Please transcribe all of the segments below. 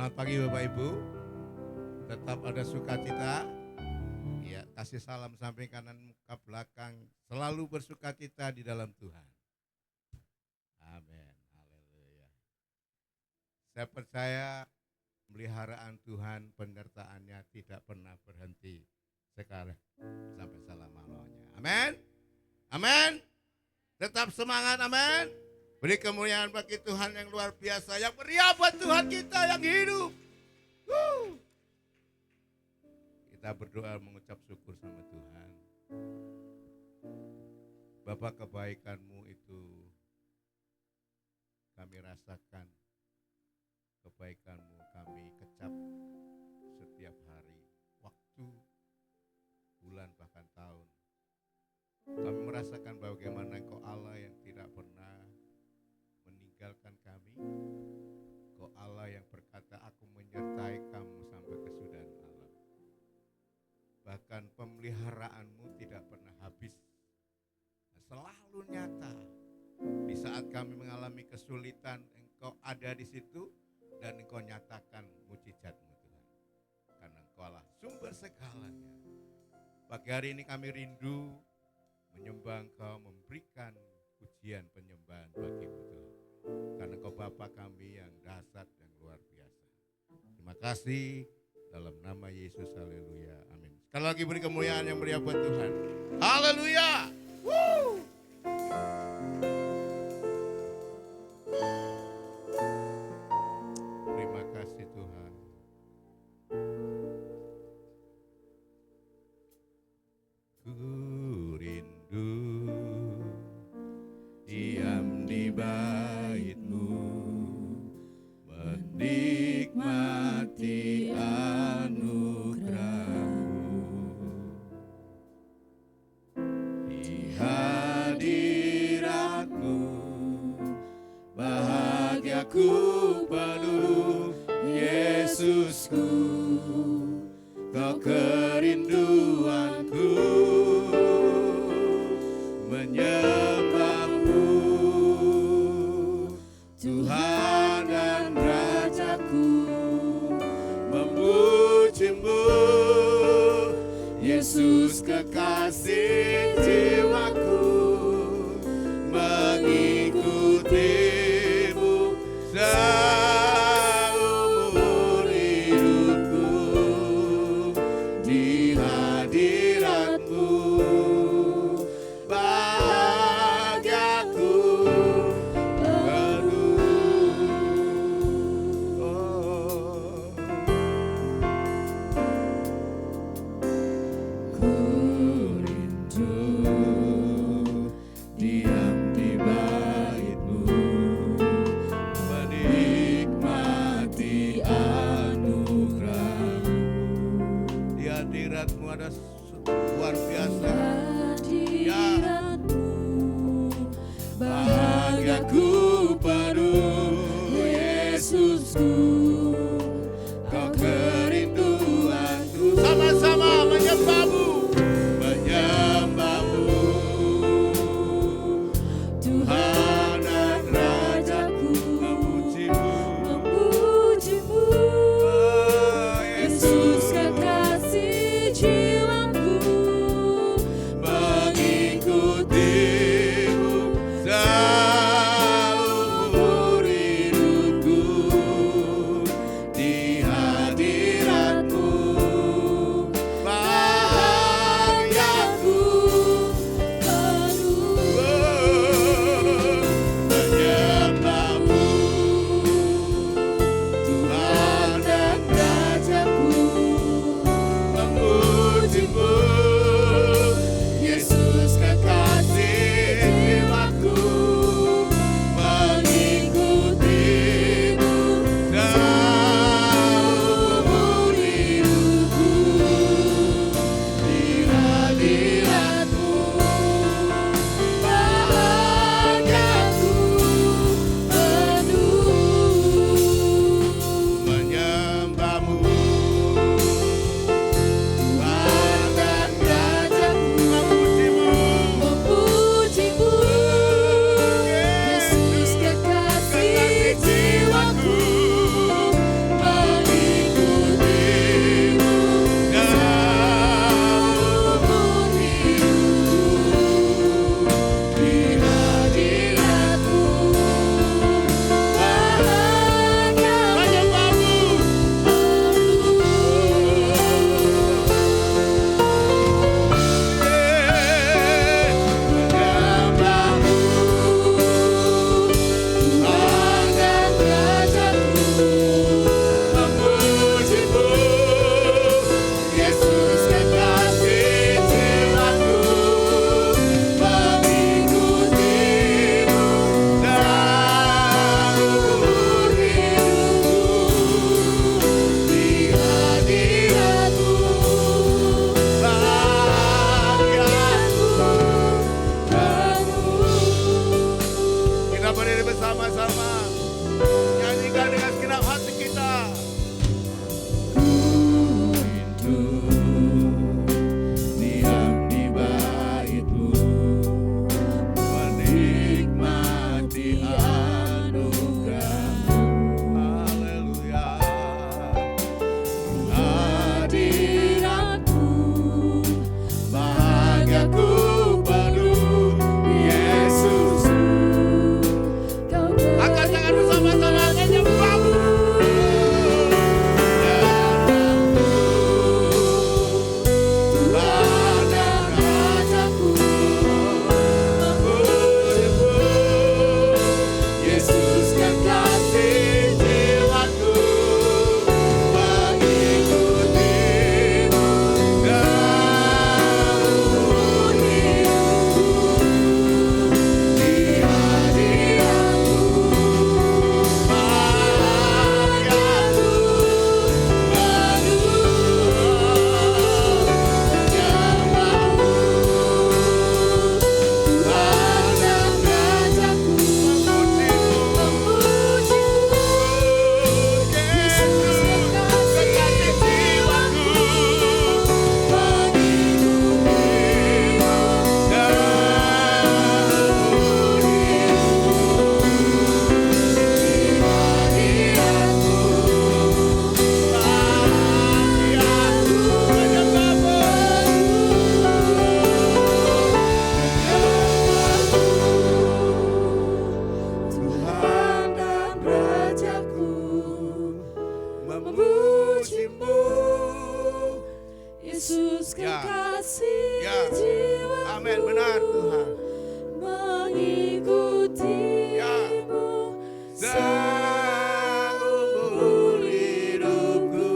Selamat pagi Bapak Ibu. Tetap ada sukacita. Ya, kasih salam samping kanan muka belakang. Selalu bersukacita di dalam Tuhan. Amin. Haleluya. Saya percaya pemeliharaan Tuhan, penyertaannya tidak pernah berhenti sekarang sampai selama-lamanya. Amin. Amin. Tetap semangat, amin. Beri kemuliaan bagi Tuhan yang luar biasa, yang meriah buat Tuhan kita yang hidup. Kita berdoa mengucap syukur sama Tuhan. Bapa, kebaikan-Mu itu kami rasakan, kebaikan-Mu kami kecap setiap hari, waktu, bulan, bahkan tahun. Kami merasakan bagaimana Engkau Allah yang tidak pernah meninggalkan kami. Engkau Allah yang berkata, aku menyertai kamu sampai kesudahan alam. Bahkan pemeliharaanmu tidak pernah habis. Selalu nyata. Di saat kami mengalami kesulitan, Engkau ada di situ dan Engkau nyatakan mujizat-Mu Tuhan. Karena Engkau Allah sumber segalanya. Pagi hari ini kami rindu menyembah Engkau, memberikan pujian penyembahan bagi-Mu Tuhan. Karena Engkau Bapa kami yang dahsyat dan luar biasa. Terima kasih dalam nama Yesus, haleluya, amin. Sekali lagi beri kemuliaan yang meriah buat Tuhan. Haleluya. Woo! Terima kasih Tuhan. Ku rindu diam di bait-Mu, menikmati anugerah-Mu. Di hadirat-Mu bahagiaku penuh, Yesusku, Kau kerinduanku, menyembah-Mu, Tuhan dan Rajaku, memuji-Mu, Yesus kekasih jiwaku, mengikuti-Mu seumur hidupku. Di hadirat-Mu bahagiaku penuh. Ku rindu diam di bait-Mu, menikmati anugerah-Mu. Di hadirat-Mu ada luar biasa. Hadirat-Mu Bahagiaku penuh, Yesusku, Kau kerinduanku. Sama-sama menyembah-Mu, menyembah-Mu, Tuhan dan Rajaku, memuji-Mu, memuji-Mu, oh, Yesus kekasih jiwaku, memujimu. Yesus Ya. kekasih Ya. jiwaku, Amin, benar Tuhan. mengikutimu Seumur hidupku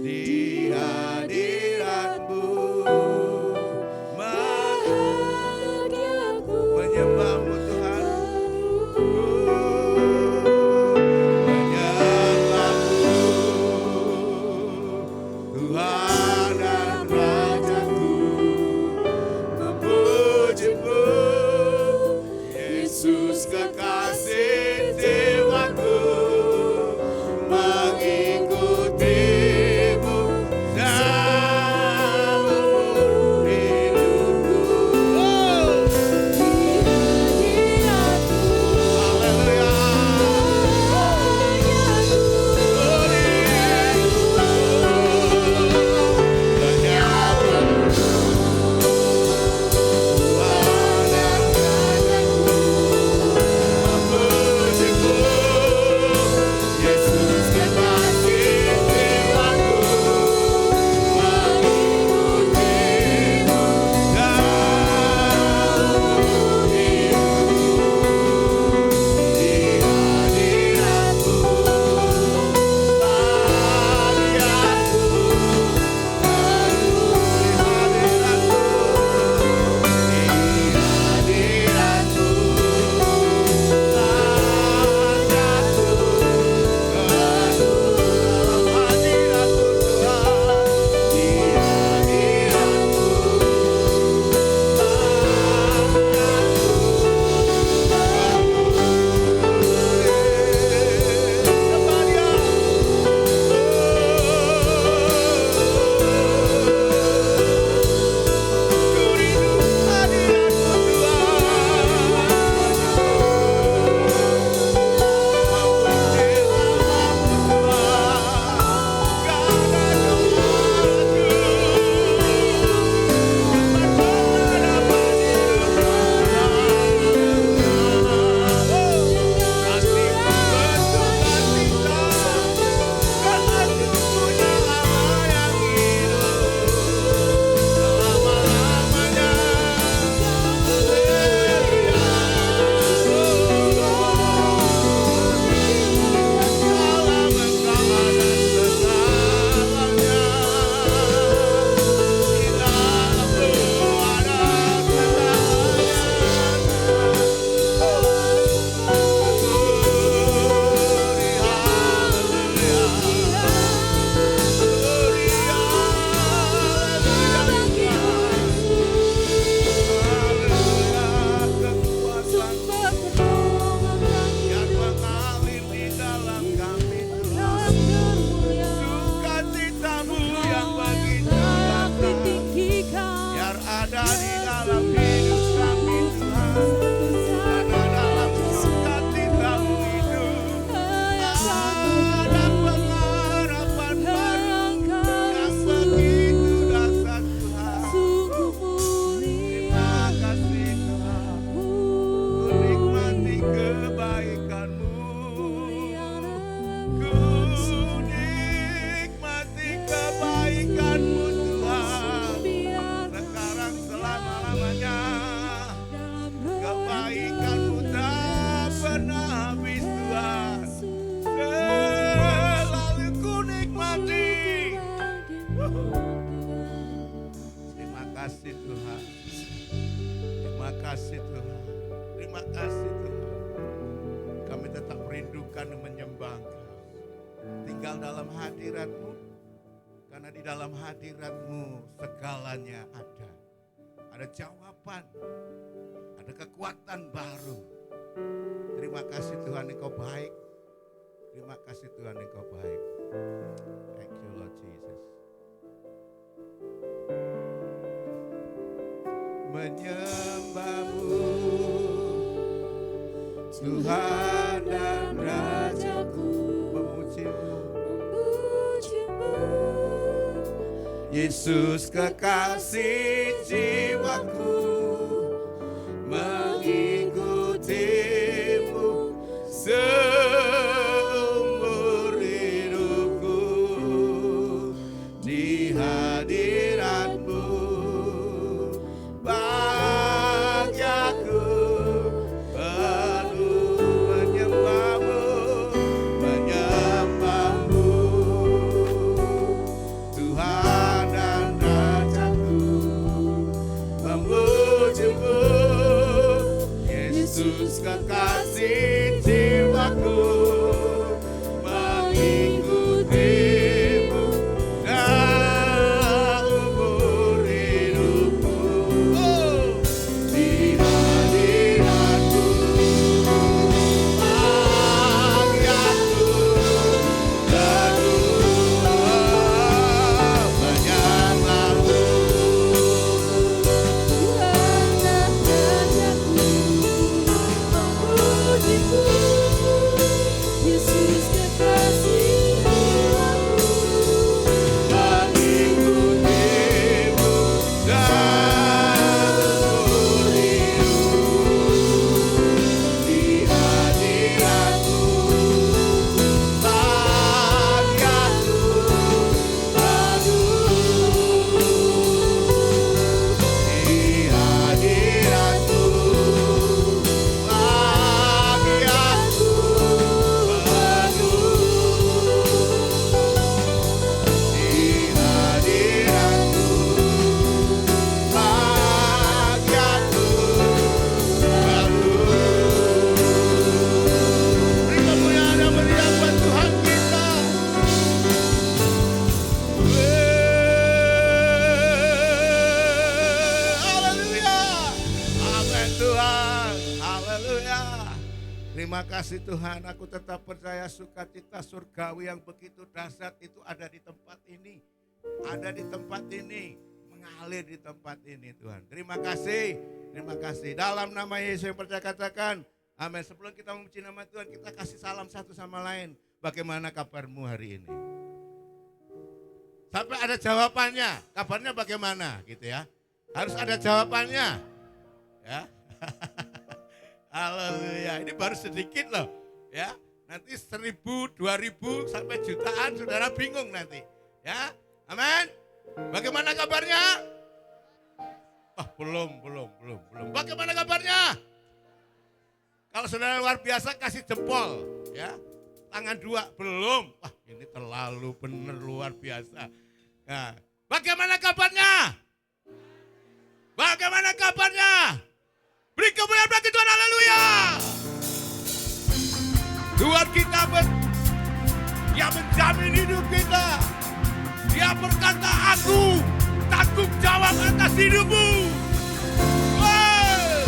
di hadiratmu, bahagiaku menyembahmu Tuhan, menyembahmu Tuhan dan Rajaku, memujimu Yesus kekasih jiwaku, mengikutimu seumur hidupku. Haleluya. Yesus kekasih jiwaku, mengikutimu seumur hidupku, di hadiratmu, bahagiaku, di hadiratmu, yang mengalir di dalam kami Tuhan, sukacitamu yang begitu besar, biar ada di dalam hidup kami Tuhan, karena dalam sukacitamu itu ada pengharapan baru yang begitu dahsyat Tuhan. Terima kasih Tuhan, ku nikmati kebaikan-Mu, ku nikmati kebaikan-Mu Tuhan, sekarang selama-lamanya. Kebaikan-Mu tak pernah habis Tuhan, selalu ku nikmati. Terima kasih Tuhan, terima kasih Tuhan, terima kasih Tuhan. Kami tetap merindukan dan menyembah Engkau, tinggal dalam hadirat-Mu, karena di dalam hadirat-Mu segalanya ada. Ada jawaban, ada kekuatan baru. Terima kasih Tuhan, Engkau baik. Terima kasih Tuhan, Engkau baik. Thank you Lord Jesus. Menyembah-Mu Tuhan dan Rajaku, memuji-Mu Yesus kekasih jiwaku, mengikutimu seumur hidup. kasih Tuhan, aku tetap percaya sukacita surgawi yang begitu dahsyat itu ada di tempat ini. Ada di tempat ini, mengalir di tempat ini Tuhan. Terima kasih, terima kasih. Dalam nama Yesus yang percaya katakan, amin. Sebelum kita memuji nama Tuhan, kita kasih salam satu sama lain. Bagaimana kabarmu hari ini? Sampai ada jawabannya, kabarnya bagaimana gitu ya. Harus ada jawabannya. Ya. Haleluya, ini baru sedikit loh. Ya, nanti 1.000, 2.000 sampai jutaan saudara bingung nanti. Ya, amin. Bagaimana kabarnya? Oh, belum. Bagaimana kabarnya? Kalau saudara luar biasa kasih jempol, ya. Tangan 2 belum. Wah, ini terlalu benar luar biasa. Nah, bagaimana kabarnya? Bagaimana kabarnya? Beri kemuliaan bagi Tuhan, haleluya. Tuhan kita yang menjamin hidup kita. Dia berkata, aku tanggung jawab atas hidupmu. Wow.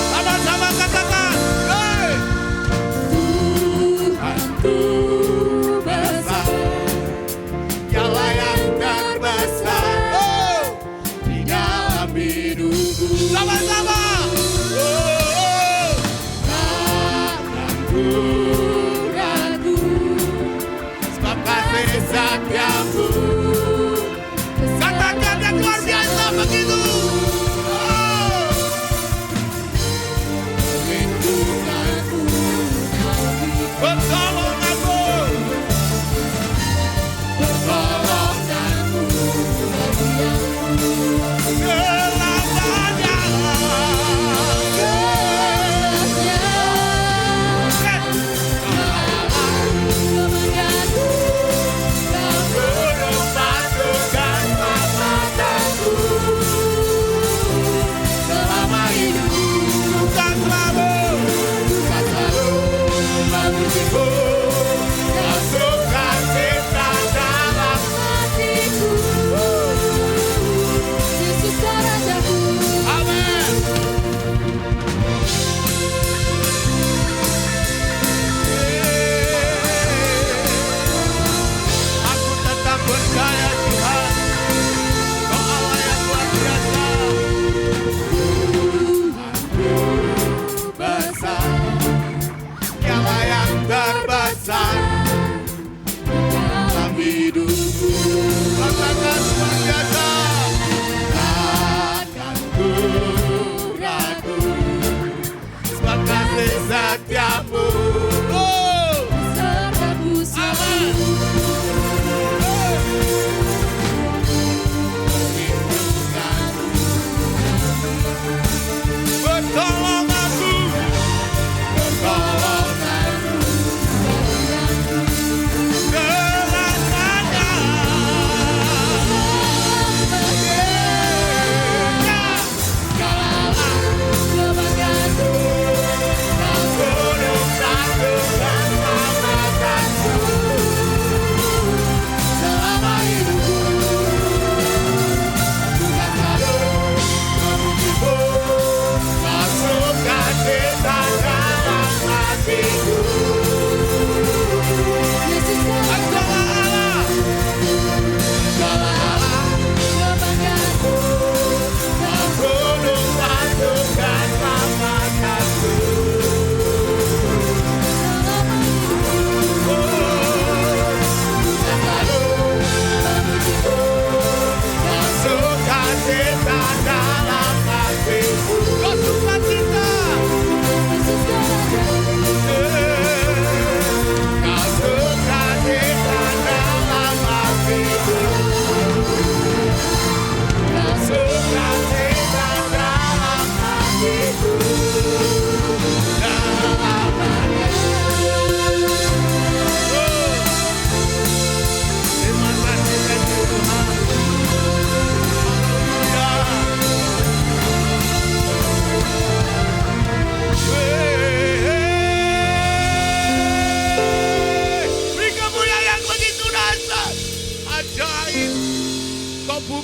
Sama-sama katakan, Tuhanku besar, Dialah yang terbesar di dalam hidupku. Sama-sama.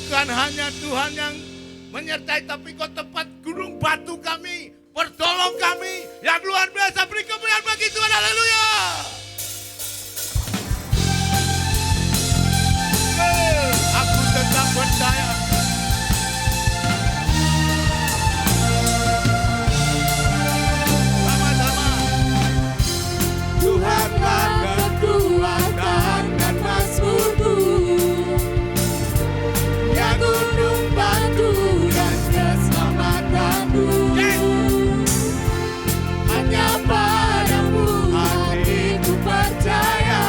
bukan hanya Tuhan yang menyertai, tapi Kau tempat gunung batu kami, pertolong kami yang luar biasa. Beri kemuliaan bagi Tuhan, haleluya. Aku tetap percaya. Sama-sama. Tuhanlah kekuatan dan mazmurku, ya gunung batu dan keselamatanku. Hanya padamu hatiku percaya.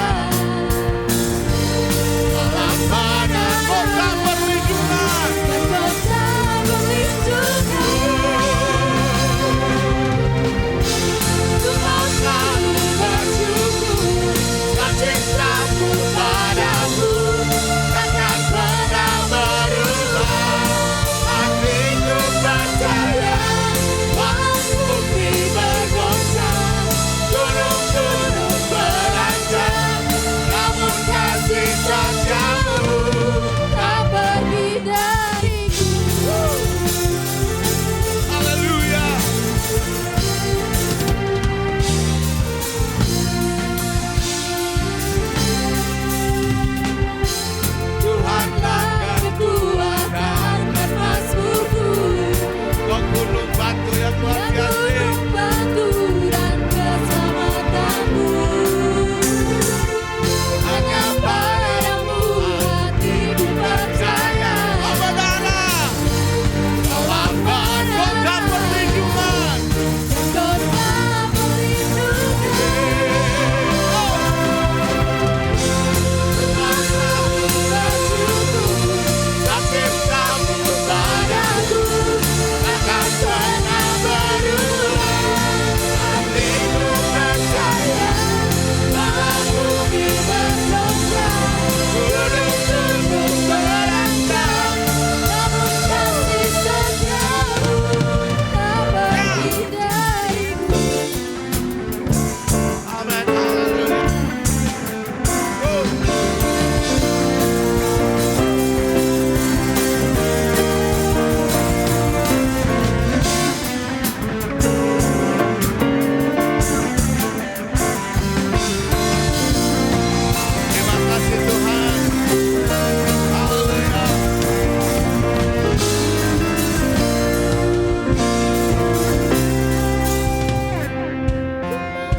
Allah pada Kota perlindungan. dan kota perlindungan. Tuhan selalu bersyukur, sebab cintamu padaku takkan pernah berubah. Hatiku percaya, walau bumi bergoncang, gunung-gunung beranjak, namun kasih setiamu tak pergi dariku. Haleluya. Tuhanlah kekuatan dan mazmurku, Kau gunung batu yang luar ya biasa. gunung batu dan keselamatanmu. Hanya padamu hatiku percaya. Saudara, Allah kota perlindungan. kota perlindungan. Tuhan selalu bersyukur, sebab cintamu padaku takkan pernah berubah. Hatiku percaya, walau bumi bergoncang, gunung-gunung beranjak, namun kasih setiamu tak pergi dariku. Amin. Haleluya. Terima kasih Tuhan. Haleluya.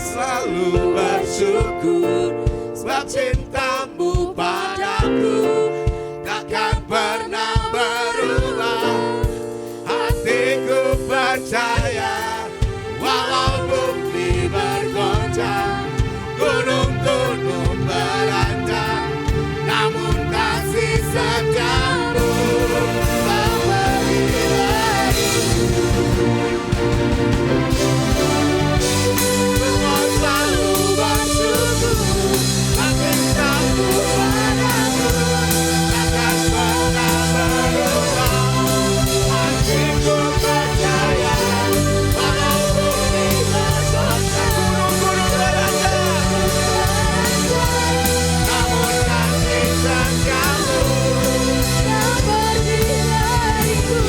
Selalu bersyukur, sebab cintamu padaku takkan pernah berubah. Hatiku percaya, walau bumi bergoncang, gunung-gunung beranjak, namun kasih setiamu tak pergi dariku. Tuhan selalu bersyukur, sebab cintamu padaku takkan pernah berubah. Hatiku percaya, walau bumi bergoncang, gunung-gunung beranjak, namun kasih setiamu Tak pergi dariku,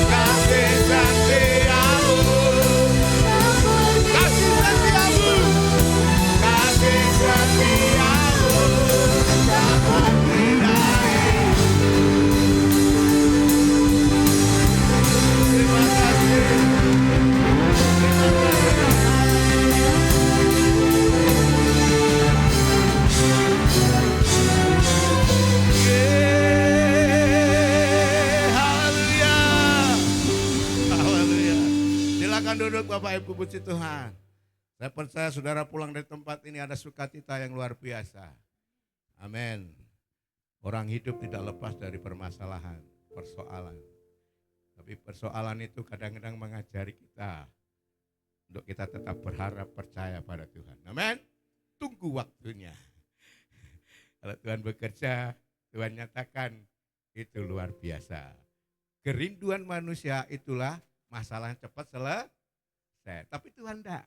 kasih setiamu, tak pergi kasih setiamu, kasih setiamu tak pergi dariku. Terima kasih, terima kasih. Haleluya. Haleluya. Silakan duduk Bapak Ibu puji Tuhan. Saya percaya saudara pulang dari tempat ini ada sukacita yang luar biasa. Amin. Orang hidup tidak lepas dari permasalahan, persoalan. Tapi persoalan itu kadang-kadang mengajari kita untuk kita tetap berharap percaya pada Tuhan. Amin. Tunggu waktunya. Kalau Tuhan bekerja, Tuhan nyatakan itu luar biasa. Kerinduan manusia itulah masalah yang cepat selesai. Tapi Tuhan enggak.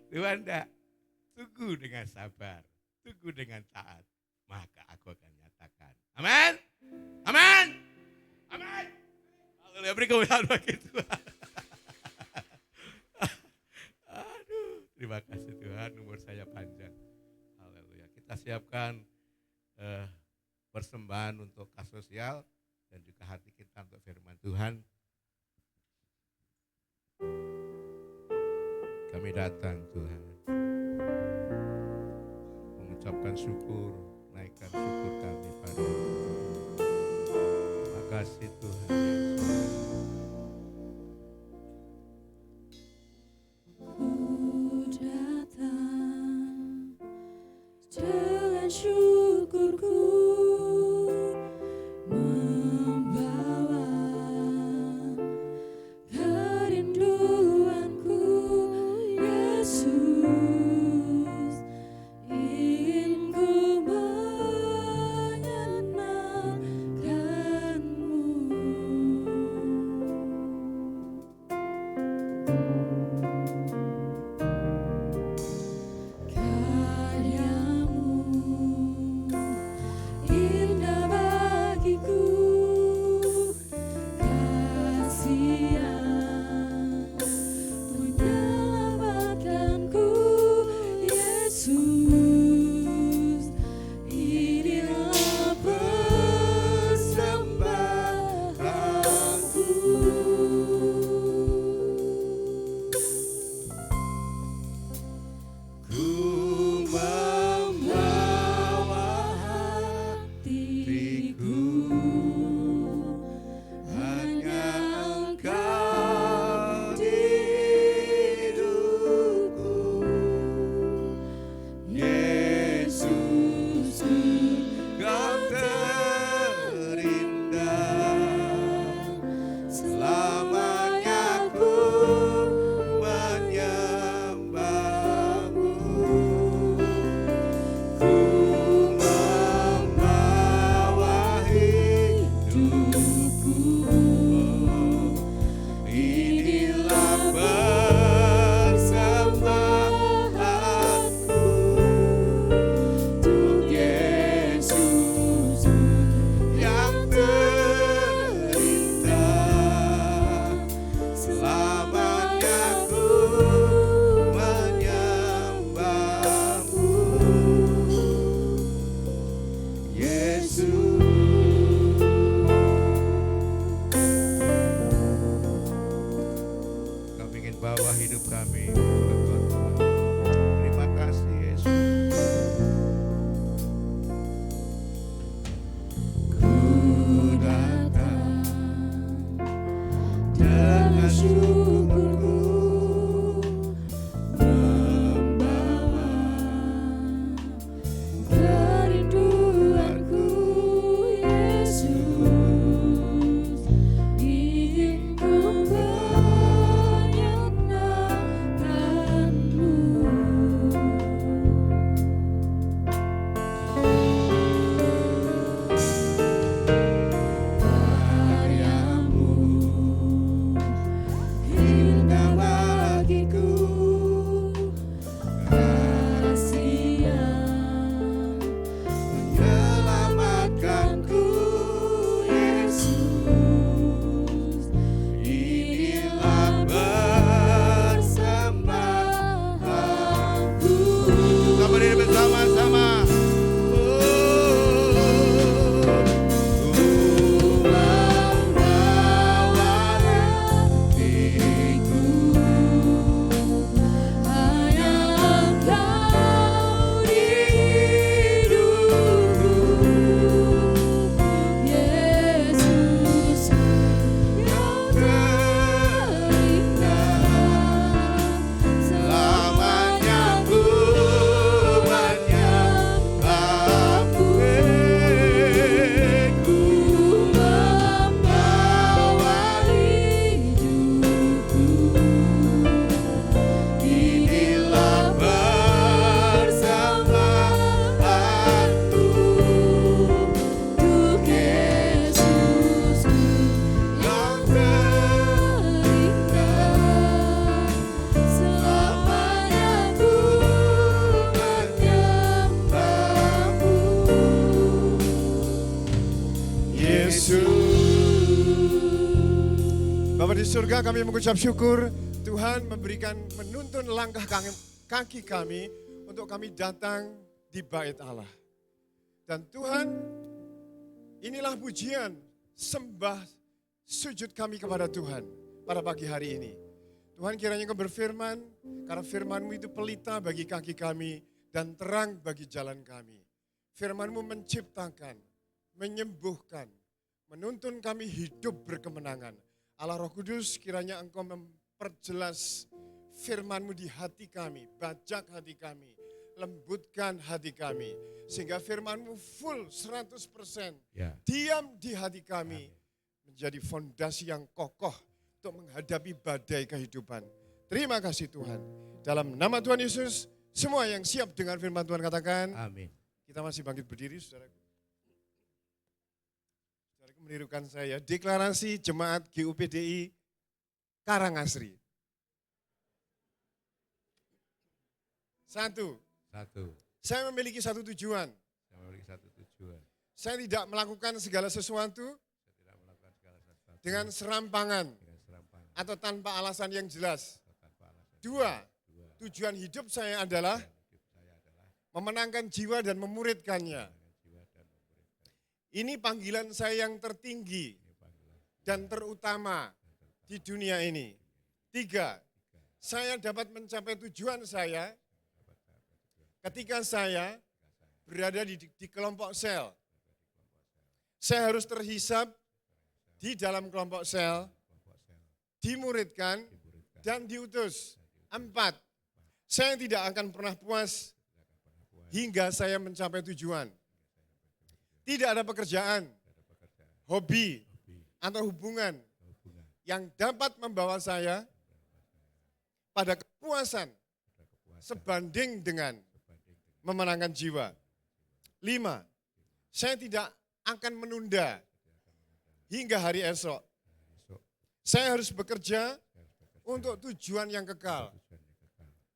Tuhan enggak. Tunggu dengan sabar, tunggu dengan taat. Maka aku akan nyatakan Amin. Amin. Amin. Haleluya, beri kemuliaan bagi Tuhan. Aduh, terima kasih Tuhan, umur saya panjang. Haleluya. Kita siapkan persembahan untuk kas sosial dan juga hati kita untuk firman Tuhan. Kami datang Tuhan, mengucapkan syukur, naikkan syukur kami padamu. Terima kasih Tuhan Yesus. Ku datang dengan syukurku, membawa kerinduanku, Yesus, ingin ku Bapa di surga, kami mengucap syukur Tuhan memberikan menuntun langkah kaki kami untuk kami datang di bait Allah. Dan Tuhan, inilah pujian, sembah, sujud kami kepada Tuhan pada pagi hari ini. Tuhan, kiranya Engkau berfirman, karena firman-Mu itu pelita bagi kaki kami dan terang bagi jalan kami. Firman-Mu menciptakan, menyembuhkan, menuntun kami hidup berkemenangan. Allah Roh Kudus, kiranya Engkau memperjelas firman-Mu di hati kami, bajak hati kami, lembutkan hati kami, sehingga firman-Mu full 100% diam di hati kami, menjadi fondasi yang kokoh untuk menghadapi badai kehidupan. Terima kasih Tuhan. Dalam nama Tuhan Yesus, semua yang siap dengan firman Tuhan katakan, amin. Kita masih bangkit berdiri, saudaraku. Menirukan saya, deklarasi jemaat GUPDI Karangasri. Satu. Saya memiliki satu tujuan. Saya tidak melakukan segala sesuatu dengan serampangan atau tanpa alasan yang jelas. Dua, tujuan hidup saya adalah memenangkan jiwa dan memuridkannya. Ini panggilan saya yang tertinggi dan terutama di dunia ini. Tiga, saya dapat mencapai tujuan saya ketika saya berada di kelompok sel. Saya harus terhisap di dalam kelompok sel, dimuridkan, dan diutus. Empat, saya tidak akan pernah puas hingga saya mencapai tujuan. Tidak ada pekerjaan, hobi, atau hubungan yang dapat membawa saya pada kepuasan sebanding dengan memenangkan jiwa. 5, saya tidak akan menunda hingga hari esok. Saya harus bekerja untuk tujuan yang kekal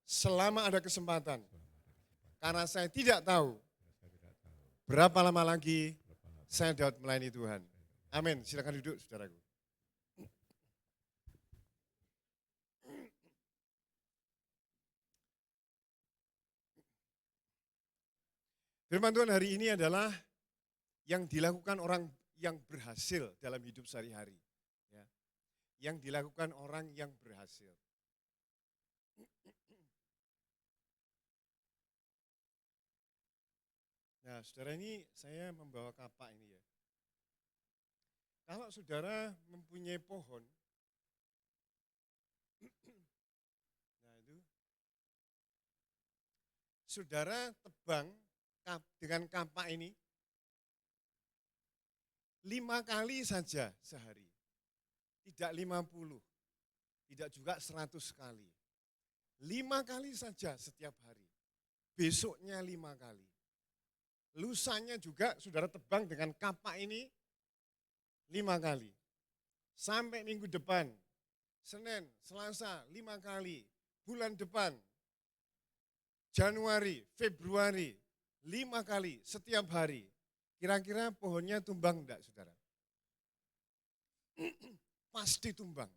selama ada kesempatan. Karena saya tidak tahu berapa lama lagi saya dapat melayani Tuhan. Amin. Silakan duduk, saudaraku. Firman Tuhan hari ini adalah yang dilakukan orang yang berhasil dalam hidup sehari-hari. Ya. Yang dilakukan orang yang berhasil. Nah, saudara, ini saya membawa kapak ini ya. Kalau saudara mempunyai pohon, nah itu, saudara tebang dengan kapak ini 5 kali saja sehari. Tidak 50, tidak juga 100 kali. 5 kali saja setiap hari. Besoknya 5 kali. Lusanya juga saudara tebang dengan kapak ini 5 kali. Sampai minggu depan, Senin, Selasa 5 kali. Bulan depan, Januari, Februari 5 kali setiap hari. Kira-kira pohonnya tumbang enggak, saudara? Pasti tumbang.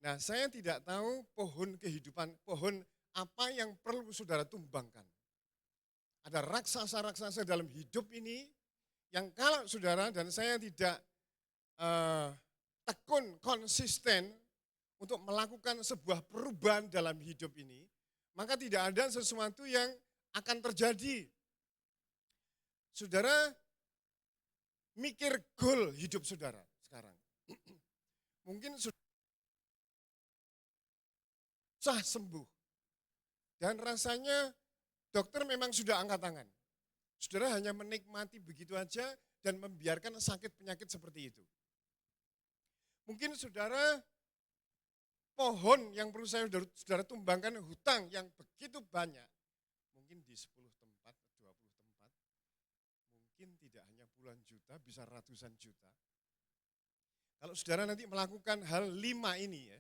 Nah, saya tidak tahu pohon kehidupan, pohon apa yang perlu saudara tumbangkan. Ada raksasa-raksasa dalam hidup ini yang kalau saudara dan saya tidak tekun, konsisten untuk melakukan sebuah perubahan dalam hidup ini, maka tidak ada sesuatu yang akan terjadi. Saudara mikir goal hidup saudara sekarang. Mungkin susah sembuh. Dan rasanya dokter memang sudah angkat tangan. Saudara hanya menikmati begitu aja dan membiarkan sakit penyakit seperti itu. Mungkin saudara pohon yang perlu saudara tumbangkan, hutang yang begitu banyak. Mungkin di 10 tempat, 20 tempat. Mungkin tidak hanya puluhan juta, bisa ratusan juta. Kalau saudara nanti melakukan hal 5 ini ya,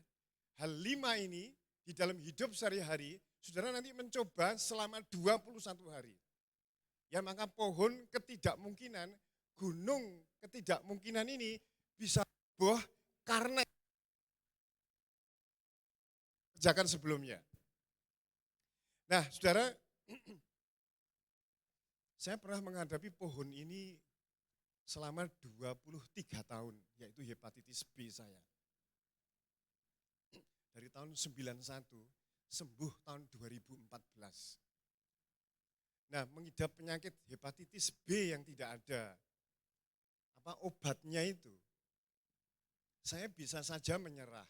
hal 5 ini di dalam hidup sehari-hari, saudara nanti mencoba selama 21 hari. Ya maka pohon ketidakmungkinan gunung ketidakmungkinan ini bisa roboh karena kerjakan sebelumnya. Nah, saudara, saya pernah menghadapi pohon ini selama 23 tahun, yaitu hepatitis B saya. Dari tahun 91, sembuh tahun 2014. Nah, mengidap penyakit hepatitis B yang tidak ada obatnya itu, saya bisa saja menyerah.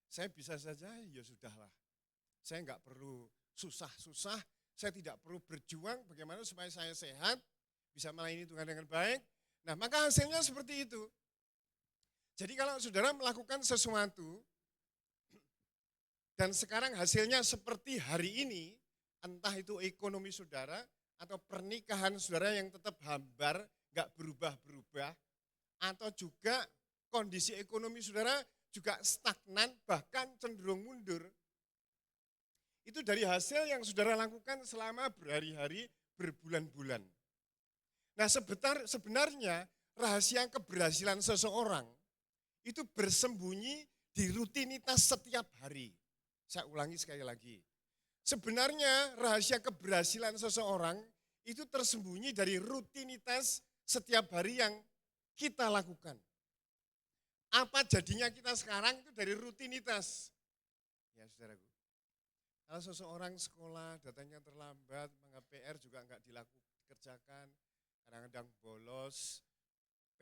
Saya bisa saja, ya sudahlah. Saya enggak perlu susah-susah, saya tidak perlu berjuang bagaimana supaya saya sehat, bisa melayani Tuhan dengan baik. Nah, maka hasilnya seperti itu. Jadi kalau saudara melakukan sesuatu, dan sekarang hasilnya seperti hari ini, entah itu ekonomi saudara, atau pernikahan saudara yang tetap hambar, enggak berubah-berubah, atau juga kondisi ekonomi saudara juga stagnan, bahkan cenderung mundur. Itu dari hasil yang saudara lakukan selama berhari-hari, berbulan-bulan. Nah, sebenarnya rahasia keberhasilan seseorang itu bersembunyi di rutinitas setiap hari. Saya ulangi sekali lagi. Sebenarnya rahasia keberhasilan seseorang itu tersembunyi dari rutinitas setiap hari yang kita lakukan. Apa jadinya kita sekarang itu dari rutinitas. Ya, saudaraku. Kalau seseorang sekolah datangnya terlambat, maka PR juga enggak dikerjakan, kadang-kadang bolos,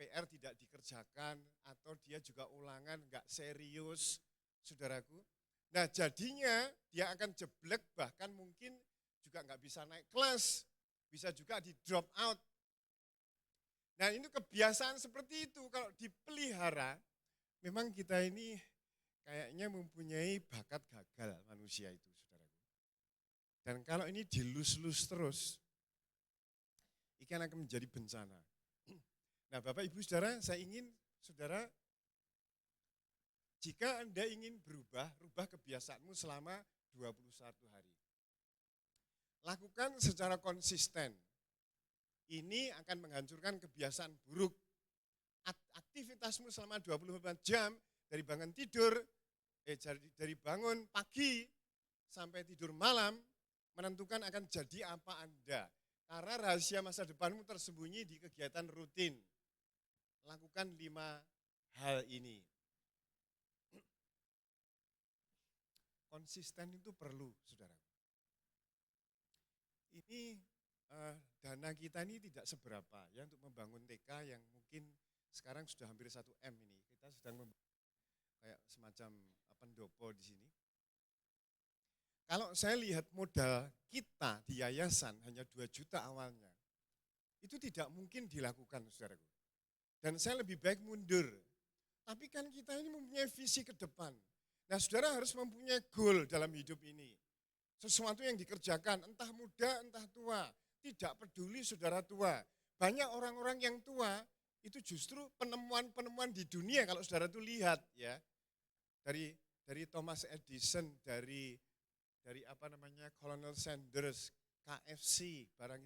PR tidak dikerjakan, atau dia juga ulangan enggak serius, saudaraku. Nah, jadinya dia akan jeblek, bahkan mungkin juga enggak bisa naik kelas, bisa juga di drop out. Nah, ini kebiasaan seperti itu kalau dipelihara, memang kita ini kayaknya mempunyai bakat gagal manusia itu, saudaraku. Dan kalau ini dilus-lus terus, ikan akan menjadi bencana. Nah, Bapak Ibu Saudara, saya ingin saudara, jika Anda ingin rubah kebiasaanmu selama 21 hari. Lakukan secara konsisten. Ini akan menghancurkan kebiasaan buruk. Aktivitasmu selama 24 jam, dari bangun tidur, dari bangun pagi sampai tidur malam, menentukan akan jadi apa Anda. Karena rahasia masa depanmu tersembunyi di kegiatan rutin. Lakukan 5 hal ini. Konsisten itu perlu, saudara. Ini dana kita ini tidak seberapa ya untuk membangun TK yang mungkin sekarang sudah hampir 1 M ini. Kita sedang kayak semacam pendopo di sini. Kalau saya lihat modal kita di yayasan hanya 2 juta awalnya, itu tidak mungkin dilakukan, saudaraku. Dan saya lebih baik mundur. Tapi kan kita ini mempunyai visi ke depan. Nah, saudara harus mempunyai goal dalam hidup ini. Sesuatu yang dikerjakan, entah muda, entah tua. Tidak peduli saudara tua. Banyak orang-orang yang tua, itu justru penemuan-penemuan di dunia kalau saudara itu lihat ya. Dari Thomas Edison, dari Colonel Sanders, KFC, barang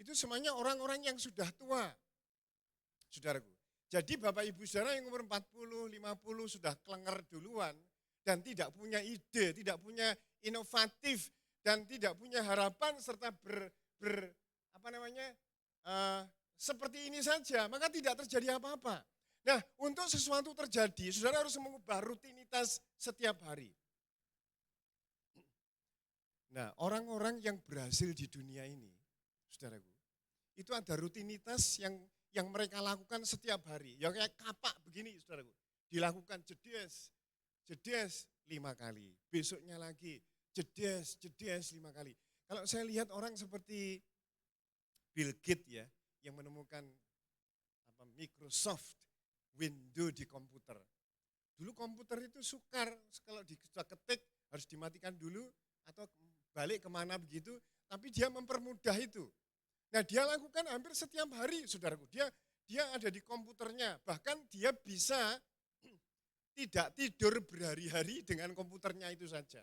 itu semuanya orang-orang yang sudah tua, saudaraku. Jadi Bapak Ibu saudara yang umur 40, 50 sudah kelenger duluan dan tidak punya ide, tidak punya inovatif dan tidak punya harapan serta seperti ini saja, maka tidak terjadi apa-apa. Nah, untuk sesuatu terjadi, saudara harus mengubah rutinitas setiap hari. Nah, orang-orang yang berhasil di dunia ini, saudaraku, itu ada rutinitas yang mereka lakukan setiap hari. Yang kayak kapak begini, saudaraku, dilakukan jedes 5 kali, besoknya lagi jedes 5 kali. Kalau saya lihat orang seperti Bill Gates ya, yang menemukan Microsoft Windows di komputer. Dulu komputer itu sukar, kalau ketik harus dimatikan dulu atau balik kemana begitu, tapi dia mempermudah itu. Nah, dia lakukan hampir setiap hari, saudaraku. Dia ada di komputernya, bahkan dia bisa tidak tidur berhari-hari dengan komputernya itu saja.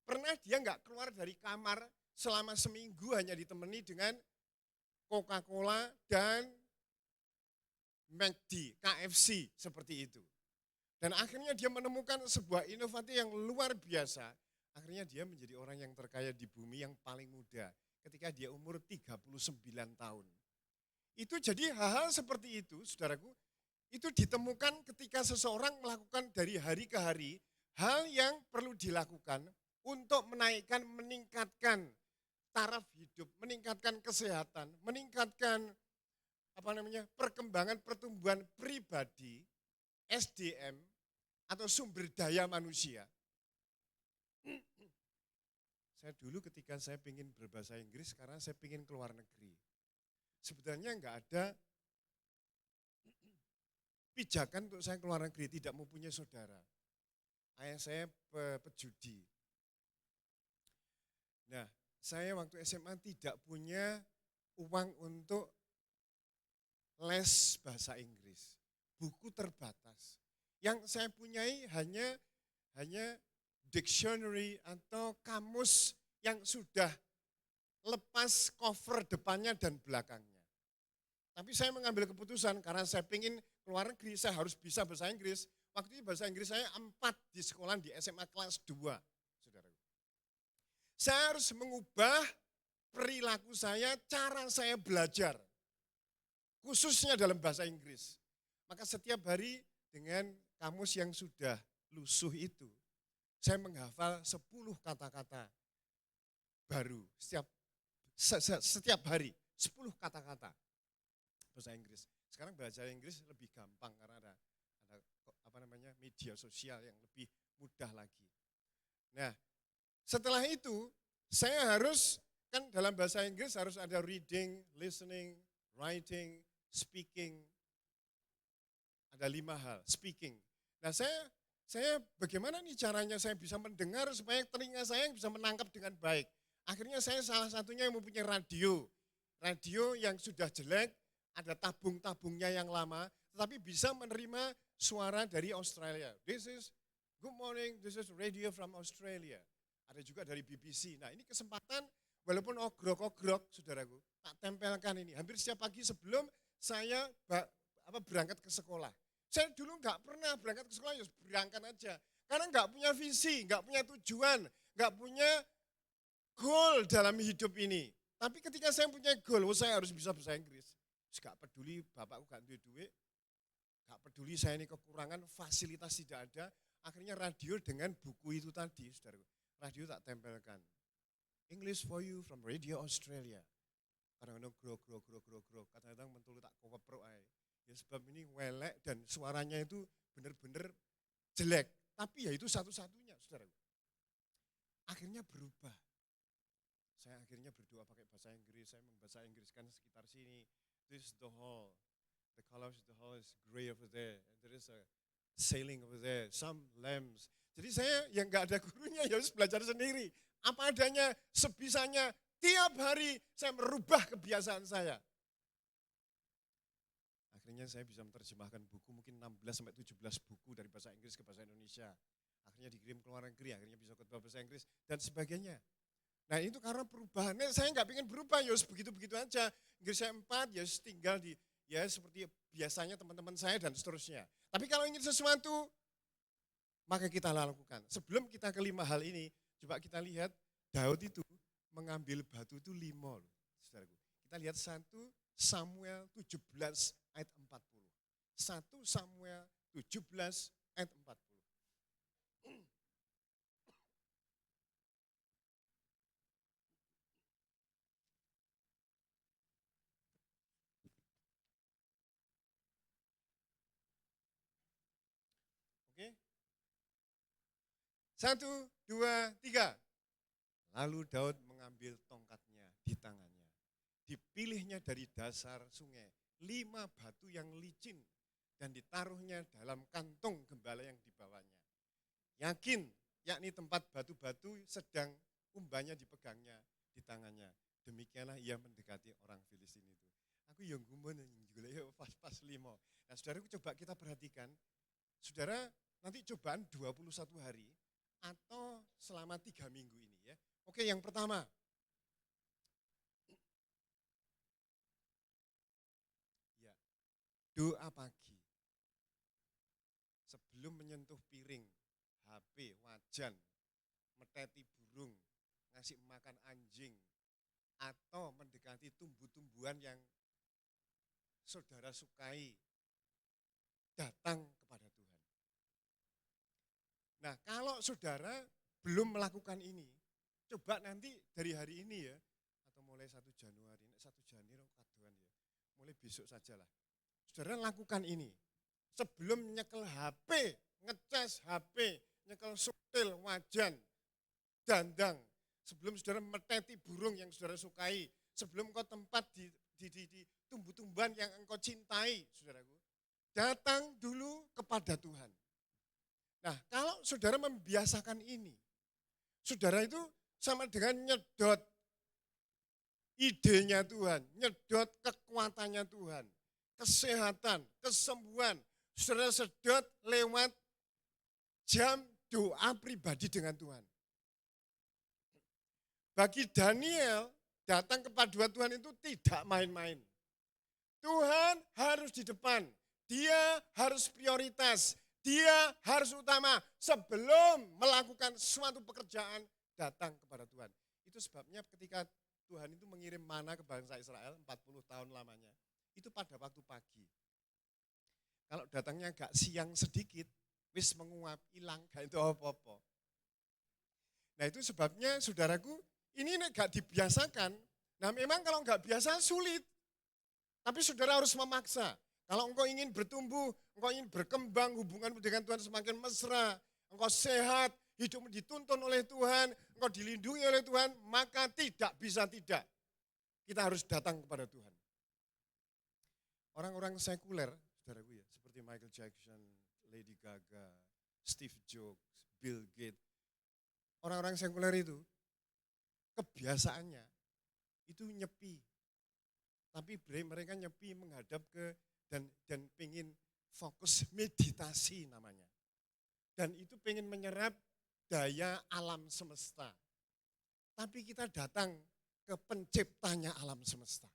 Pernah dia nggak keluar dari kamar selama seminggu hanya ditemani dengan Coca-Cola dan McD, KFC, seperti itu. Dan akhirnya dia menemukan sebuah inovasi yang luar biasa. Akhirnya dia menjadi orang yang terkaya di bumi yang paling muda ketika dia umur 39 tahun. Itu jadi hal-hal seperti itu, saudaraku, itu ditemukan ketika seseorang melakukan dari hari ke hari hal yang perlu dilakukan untuk menaikkan, meningkatkan taraf hidup, meningkatkan kesehatan, meningkatkan perkembangan pertumbuhan pribadi, SDM atau sumber daya manusia. Saya dulu ketika saya ingin berbahasa Inggris, sekarang saya ingin keluar negeri. Sebenarnya enggak ada pijakan untuk saya keluar negeri, tidak mempunyai saudara. Ayah saya pejudi. Nah, saya waktu SMA tidak punya uang untuk les bahasa Inggris. Buku terbatas. Yang saya punyai hanya dictionary atau kamus yang sudah lepas cover depannya dan belakangnya. Tapi saya mengambil keputusan karena saya ingin keluar negeri, saya harus bisa bahasa Inggris. Waktu itu bahasa Inggris saya 4 di sekolah di SMA kelas 2, saudara. Saya harus mengubah perilaku saya, cara saya belajar. Khususnya dalam bahasa Inggris. Maka setiap hari dengan kamus yang sudah lusuh itu, saya menghafal 10 kata-kata baru setiap hari, 10 kata-kata bahasa Inggris. Sekarang bahasa Inggris lebih gampang karena ada media sosial yang lebih mudah lagi. Nah, setelah itu saya harus, kan dalam bahasa Inggris harus ada reading, listening, writing, speaking. Ada 5 hal, speaking. Nah, saya bagaimana nih caranya saya bisa mendengar supaya telinga saya bisa menangkap dengan baik. Akhirnya saya salah satunya yang mempunyai radio. Radio yang sudah jelek, ada tabung-tabungnya yang lama, tetapi bisa menerima suara dari Australia. This is good morning, this is radio from Australia. Ada juga dari BBC. Nah, ini kesempatan walaupun ogrok-ogrok, saudaraku, tak tempelkan ini. Hampir setiap pagi sebelum saya berangkat ke sekolah. Saya dulu nggak pernah berangkat ke sekolah, ya berangkat aja. Karena nggak punya visi, nggak punya tujuan, nggak punya goal dalam hidup ini. Tapi ketika saya punya goal, saya harus bisa bahasa Inggris. Gak peduli bapakku gak duit, gak peduli saya ini kekurangan, fasilitas tidak ada. Akhirnya radio dengan buku itu tadi, saudara. Radio tak tempelkan. English for you from Radio Australia. Kadang-kadang grok. Kadang-kadang mentulu tak koweprok ae. Ya sebab ini welek dan suaranya itu benar-benar jelek. Tapi ya itu satu-satunya, saudara. Akhirnya berubah. Saya akhirnya berdoa pakai bahasa Inggris, saya membahasa Inggriskan sekitar sini. This is the hall. The color of the hall is gray over there. And there is a ceiling over there, some lamps. Jadi saya yang nggak ada gurunya ya harus belajar sendiri. Apa adanya, sebisanya, tiap hari saya merubah kebiasaan saya. Akhirnya saya bisa menerjemahkan buku mungkin 16-17 buku dari bahasa Inggris ke bahasa Indonesia. Akhirnya dikirim ke luar negeri, akhirnya bisa khotbah bahasa Inggris dan sebagainya. Nah itu karena perubahannya, saya nggak pengen berubah, ya begitu-begitu aja. Inggris saya 4, ya tinggal di, ya seperti biasanya teman-teman saya dan seterusnya. Tapi kalau ingin sesuatu, maka kita lakukan. Sebelum kita ke 5 hal ini, coba kita lihat Daud itu mengambil batu itu 5 loh, saudaraku. Kita lihat 1 Samuel 17 ayat 40. 1 Samuel 17 ayat 40. Oke. 1, 2, 3. Lalu Daud mengambil tongkatnya di tangannya. Dipilihnya dari dasar sungai 5 batu yang licin dan ditaruhnya dalam kantong gembala yang dibawanya. Yakin, yakni tempat batu-batu sedang umbanya dipegangnya di tangannya. Demikianlah ia mendekati orang Filistin itu. Aku yang gumun juga pas 5. Nah, saudaraku coba kita perhatikan. Saudara, nanti cobaan 21 hari atau selama 3 minggu ini ya. Oke, yang pertama. Ya. doa pagi. Sebelum menyentuh piring, HP, wajan, meteti burung, ngasih makan anjing, atau mendekati tumbuh-tumbuhan yang saudara sukai, datang kepada Tuhan. Nah, kalau saudara belum melakukan ini, coba nanti dari hari ini ya, atau mulai 1 Januari, 1 Januari kaduan ya, mulai besok sajalah. Saudara lakukan ini. Sebelum nyekel HP, ngecas HP, nyekel sutil, wajan, dandang, sebelum saudara meteti burung yang saudara sukai, sebelum kau tempat di tumbuh-tumbuhan yang engkau cintai, saudaraku, datang dulu kepada Tuhan. Nah, kalau saudara membiasakan ini, saudara itu sama dengan nyedot idenya Tuhan, nyedot kekuatannya Tuhan, kesehatan, kesembuhan, saudara sedot lewat jam doa pribadi dengan Tuhan. Bagi Daniel, datang kepada Tuhan itu tidak main-main. Tuhan harus di depan, dia harus prioritas, dia harus utama sebelum melakukan suatu pekerjaan datang kepada Tuhan. Itu sebabnya ketika Tuhan itu mengirim mana ke bangsa Israel 40 tahun lamanya, itu pada waktu pagi. Kalau datangnya agak siang sedikit, wis menguap, hilang, gak itu apa-apa. Nah itu sebabnya saudaraku, ini gak dibiasakan. Nah memang kalau gak biasa sulit, tapi saudara harus memaksa. Kalau engkau ingin bertumbuh, engkau ingin berkembang, hubunganmu dengan Tuhan semakin mesra, engkau sehat, hidupmu dituntun oleh Tuhan, engkau dilindungi oleh Tuhan, maka tidak bisa tidak. Kita harus datang kepada Tuhan. Orang-orang sekuler, saudaraku ya, seperti Michael Jackson, Lady Gaga, Steve Jobs, Bill Gates, orang-orang sekuler itu, kebiasaannya itu nyepi. Tapi mereka nyepi menghadap ke dan pengen fokus meditasi namanya. Dan itu pengen menyerap daya alam semesta. Tapi kita datang ke penciptanya alam semesta.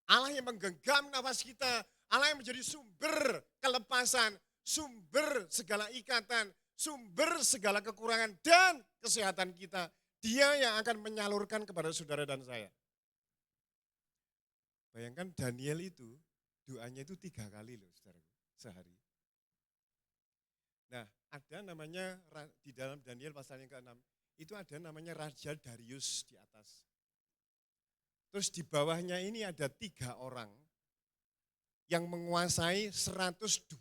Allah yang menggenggam nafas kita, Allah yang menjadi sumber kelepasan, sumber segala ikatan, sumber segala kekurangan dan kesehatan kita. Dia yang akan menyalurkan kepada saudara dan saya. Bayangkan Daniel itu, doanya itu 3 kali loh saudara, sehari. Nah ada namanya, di dalam Daniel pasal yang ke-6, itu ada namanya Raja Darius di atas. Terus di bawahnya ini ada 3 orang yang menguasai 120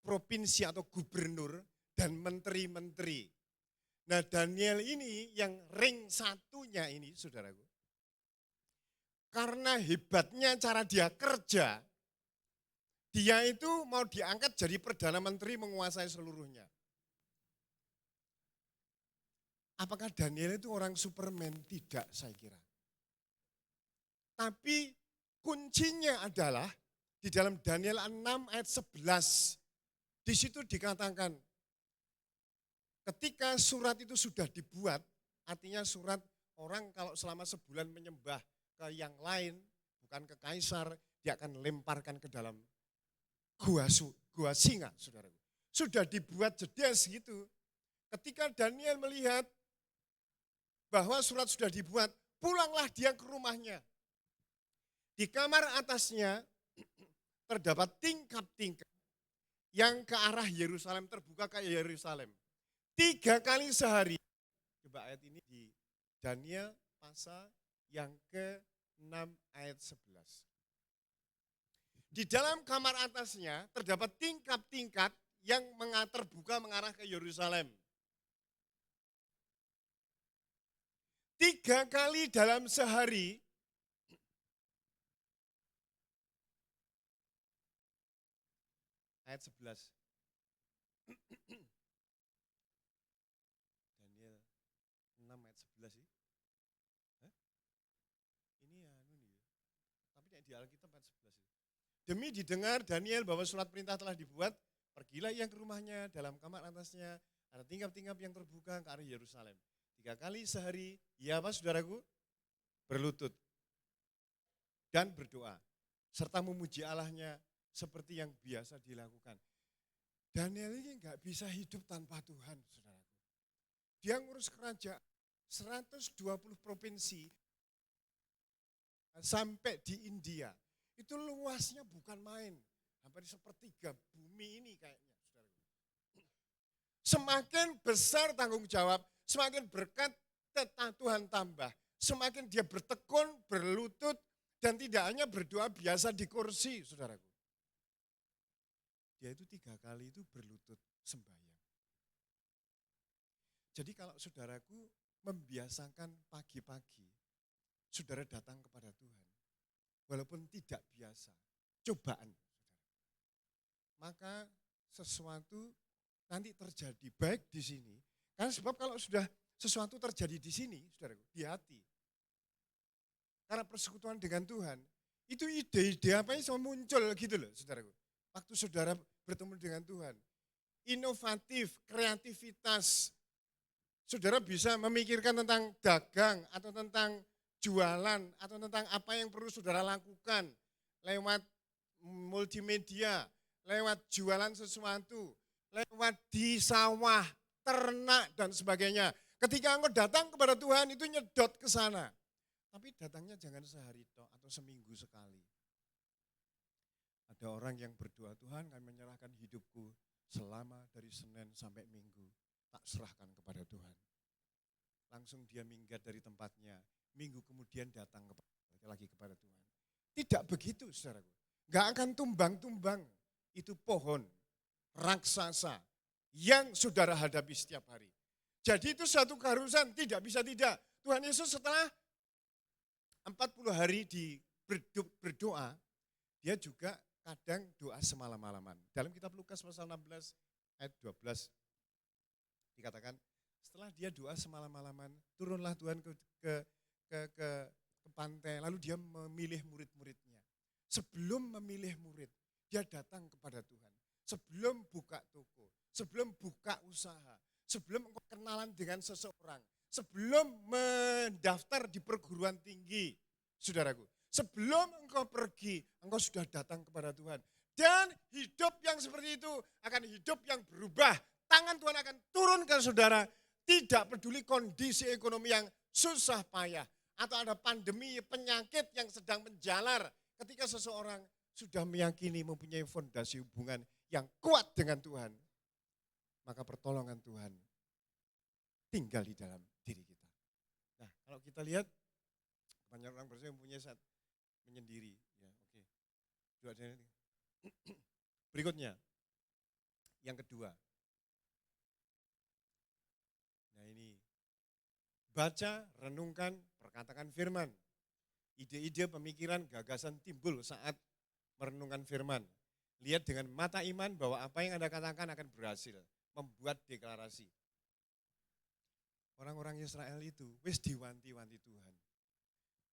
provinsi atau gubernur dan menteri-menteri. Nah Daniel ini yang ring satunya ini saudaraku. Karena hebatnya cara dia kerja, dia itu mau diangkat jadi Perdana Menteri menguasai seluruhnya. Apakah Daniel itu orang Superman? Tidak saya kira. Tapi kuncinya adalah di dalam Daniel 6 ayat 11. Di situ dikatakan ketika surat itu sudah dibuat, artinya surat orang kalau selama sebulan menyembah ke yang lain, bukan ke kaisar, dia akan lemparkan ke dalam gua singa, saudaraku. Sudah dibuat jedes gitu. Ketika Daniel melihat bahwa surat sudah dibuat, pulanglah dia ke rumahnya. Di kamar atasnya terdapat tingkap-tingkap yang ke arah Yerusalem, terbuka ke Yerusalem. 3 kali sehari. Coba ayat ini di Daniel pasal yang ke-6 ayat 11. Di dalam kamar atasnya terdapat tingkap-tingkap yang terbuka mengarah ke Yerusalem. 3 kali dalam sehari ayat 11. Daniel 6 ayat 11 sih. Di Alkitab ayat 11. Demi didengar Daniel bahwa surat perintah telah dibuat, pergilah ia ke rumahnya, dalam kamar atasnya ada tingkap-tingkap yang terbuka ke arah Yerusalem. 3 kali sehari, ia apa saudaraku? Berlutut dan berdoa. serta memuji Allahnya seperti yang biasa dilakukan. Daniel ini nggak bisa hidup tanpa Tuhan, saudaraku. Dia ngurus kerajaan 120 provinsi sampai di India. Itu luasnya bukan main, hampir sepertiga bumi ini kayaknya, saudaraku. Semakin besar tanggung jawab, semakin berkat Tuhan tambah. Semakin dia bertekun, berlutut, dan tidak hanya berdoa biasa di kursi, saudaraku. Dia itu 3 kali itu berlutut sembahyang. Jadi kalau saudaraku membiasakan pagi-pagi, saudara datang kepada Tuhan, walaupun tidak biasa, cobaan, maka sesuatu nanti terjadi baik di sini. Karena sebab kalau sudah sesuatu terjadi di sini, saudaraku, di hati. Karena persekutuan dengan Tuhan, itu ide-ide apa yang semua muncul gitu loh, saudaraku. Waktu saudara bertemu dengan Tuhan, inovatif, kreativitas. Saudara bisa memikirkan tentang dagang atau tentang jualan atau tentang apa yang perlu saudara lakukan lewat multimedia, lewat jualan sesuatu, lewat di sawah, ternak dan sebagainya. Ketika engkau datang kepada Tuhan itu nyedot ke sana. Tapi datangnya jangan sehari toh atau seminggu sekali. Ada orang yang berdoa, Tuhan kami menyerahkan hidupku selama dari Senin sampai Minggu. Tak serahkan kepada Tuhan. Langsung dia minggat dari tempatnya. Minggu kemudian datang lagi kepada Tuhan. Tidak begitu saudaraku. Gak akan tumbang-tumbang. Itu pohon raksasa yang saudara hadapi setiap hari. Jadi itu suatu keharusan, tidak bisa tidak. Tuhan Yesus setelah 40 hari berdoa, dia juga kadang doa semalam-malaman. Dalam kitab Lukas pasal 16 ayat 12 dikatakan, setelah dia doa semalam-malaman, turunlah Tuhan ke pantai, lalu dia memilih murid-muridnya. Sebelum memilih murid, dia datang kepada Tuhan. Sebelum buka toko, sebelum buka usaha, sebelum engkau kenalan dengan seseorang, sebelum mendaftar di perguruan tinggi, saudaraku. Sebelum engkau pergi, engkau sudah datang kepada Tuhan. Dan hidup yang seperti itu akan hidup yang berubah. Tangan Tuhan akan turun ke saudara. Tidak peduli kondisi ekonomi yang susah payah. Atau ada pandemi, penyakit yang sedang menjalar. Ketika seseorang sudah meyakini mempunyai fondasi hubungan yang kuat dengan Tuhan. Maka pertolongan Tuhan tinggal di dalam diri kita. Nah kalau kita lihat, banyak orang percaya mempunyai saat menyendiri. Ya, oke. Berikutnya, yang kedua. Nah ini, baca, renungkan, perkatakan firman. Ide-ide, pemikiran, gagasan timbul saat merenungkan firman. Lihat dengan mata iman bahwa apa yang Anda katakan akan berhasil. Membuat deklarasi. Orang-orang Israel itu wis diwanti-wanti Tuhan.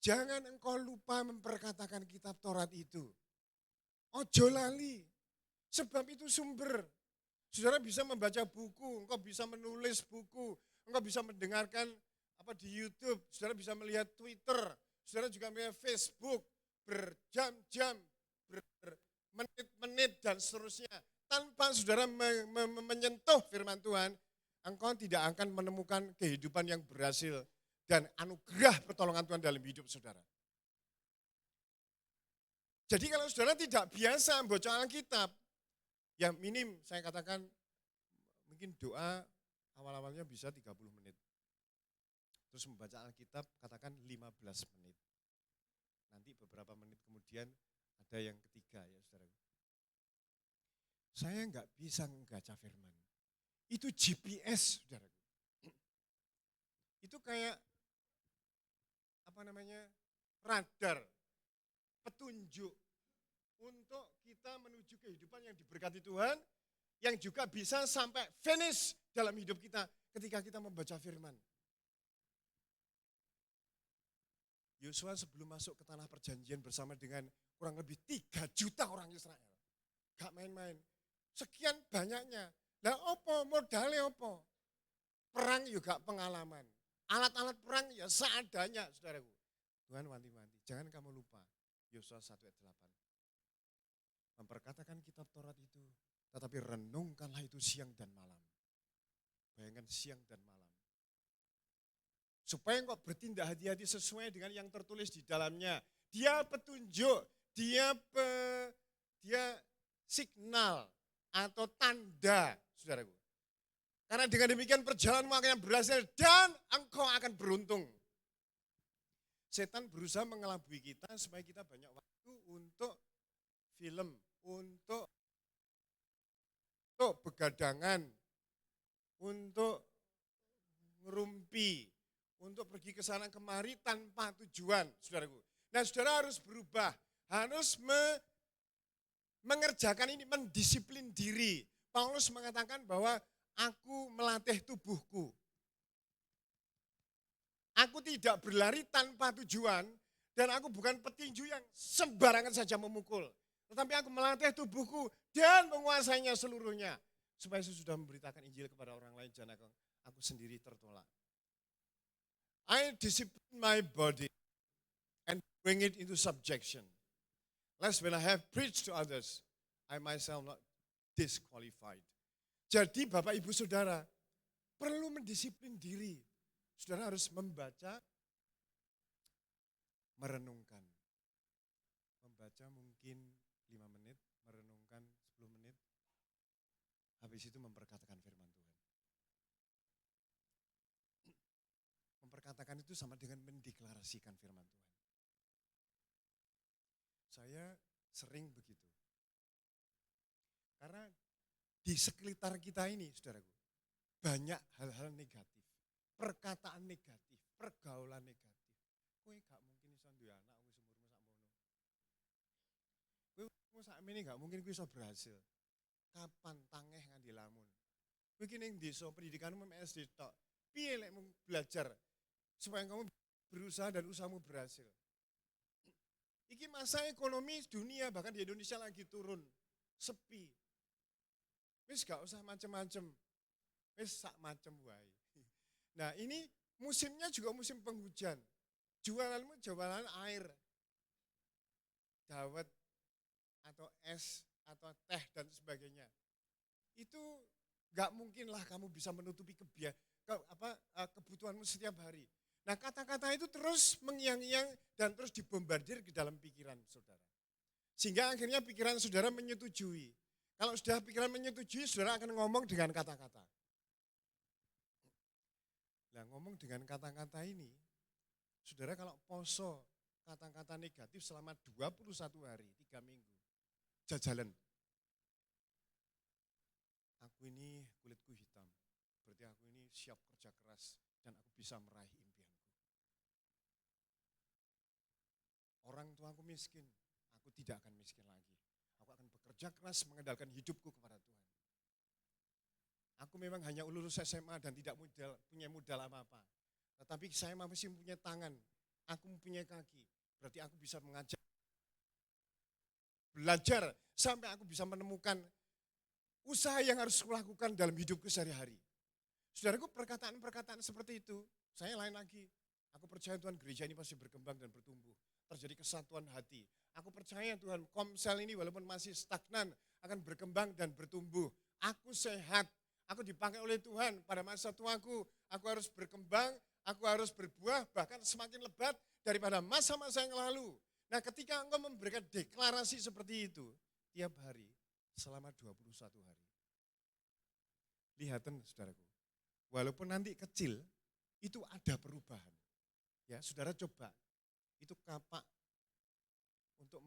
Jangan engkau lupa memperkatakan kitab Taurat itu. Ojo lali, sebab itu sumber. Saudara bisa membaca buku, engkau bisa menulis buku, engkau bisa mendengarkan apa di YouTube, saudara bisa melihat Twitter, saudara juga melihat Facebook, berjam-jam, bermenit-menit dan seterusnya. Tanpa saudara menyentuh firman Tuhan, engkau tidak akan menemukan kehidupan yang berhasil dan anugerah pertolongan Tuhan dalam hidup saudara. Jadi kalau saudara tidak biasa membaca Alkitab, ya minim saya katakan mungkin doa awal-awalnya bisa 30 menit. Terus membaca Alkitab katakan 15 menit. Nanti beberapa menit kemudian ada yang ketiga ya saudara. Saya enggak bisa membaca firman. Itu GPS saudara. Itu kayak apa namanya radar, petunjuk untuk kita menuju kehidupan yang diberkati Tuhan, yang juga bisa sampai finish dalam hidup kita ketika kita membaca firman. Yosua sebelum masuk ke tanah perjanjian bersama dengan kurang lebih 3 juta orang Israel. Gak main-main. Sekian banyaknya. Lah opo modalnya opo? Perang juga pengalaman. Alat-alat perang ya seadanya, saudaraku. Tuhan wanti-wanti, jangan kamu lupa. Yosua 1 ayat 8. Katakan kitab Taurat itu, tetapi renungkanlah itu siang dan malam. Bayangkan siang dan malam. Supaya engkau bertindak hati-hati sesuai dengan yang tertulis di dalamnya. Dia petunjuk, dia signal atau tanda, saudaraku. Karena dengan demikian perjalananmu akan berhasil dan engkau akan beruntung. Setan berusaha mengelabui kita supaya kita banyak waktu untuk film, untuk begadangan, untuk ngerumpi, untuk pergi ke sana kemari tanpa tujuan, saudaraku. Nah, saudara harus berubah, harus mengerjakan ini, mendisiplin diri. Paulus mengatakan bahwa aku melatih tubuhku. Aku tidak berlari tanpa tujuan dan aku bukan petinju yang sembarangan saja memukul. Tetapi aku melatih tubuhku dan menguasainya seluruhnya. Supaya sesudah memberitakan Injil kepada orang lain, jangan aku sendiri tertolak. I discipline my body and bring it into subjection. Lest when I have preached to others, I myself not disqualified. Jadi Bapak Ibu Saudara, perlu mendisiplin diri. Saudara harus membaca, merenungkan. Membaca mungkin 5 menit, merenungkan 10 menit. Habis itu memperkatakan firman Tuhan. Memperkatakan itu sama dengan mendeklarasikan firman Tuhan. Saya sering begitu. Karena di sekitar kita ini, saudaraku, banyak hal-hal negatif, perkataan negatif, pergaulan negatif. Kowe gak mungkin iso duwe anak wis umurmu sakmono. Kowe sakmene gak mungkin kowe iso berhasil. Kapan tangeh nganti lamun. Kowe iki ning desa pendidikanmu SD tok. Piye lek belajar supaya kamu berusaha dan usahamu berhasil. Iki masa ekonomi dunia bahkan di Indonesia lagi turun, sepi. Wis gak usah macem-macem, wis sak macem wae. Nah ini musimnya juga musim penghujan. Jualanmu jualan air, dawet atau es atau teh dan sebagainya. Itu gak mungkinlah kamu bisa menutupi kebutuhanmu setiap hari. Nah kata-kata itu terus mengiang-iang dan terus dibombardir ke dalam pikiran saudara. Sehingga akhirnya pikiran saudara menyetujui. Kalau sudah pikiran menyetujui, saudara akan ngomong dengan kata-kata. Nah ngomong dengan kata-kata ini, saudara kalau poso kata-kata negatif selama 21 hari, 3 minggu, jajalan. Aku ini kulitku hitam, berarti aku ini siap kerja keras dan aku bisa meraih impianku. Orang tua aku miskin, aku tidak akan miskin lagi. Aku akan bekerja keras mengandalkan hidupku kepada Tuhan. Aku memang hanya lulus SMA dan tidak punya modal apa-apa. Tetapi saya masih punya tangan, aku mempunyai kaki. Berarti aku bisa belajar sampai aku bisa menemukan usaha yang harus kulakukan dalam hidupku sehari-hari. Saudaraku, perkataan-perkataan seperti itu, saya lain lagi. Aku percaya Tuhan gereja ini pasti berkembang dan bertumbuh. Terjadi kesatuan hati. Aku percaya Tuhan Komsel ini walaupun masih stagnan akan berkembang dan bertumbuh. Aku sehat, aku dipakai oleh Tuhan pada masa tuaku. Aku harus berkembang, aku harus berbuah bahkan semakin lebat daripada masa-masa yang lalu. Nah ketika engkau memberikan deklarasi seperti itu tiap hari selama 21 hari. Lihatan saudaraku, walaupun nanti kecil itu ada perubahan. Ya, saudara coba itu kapak untuk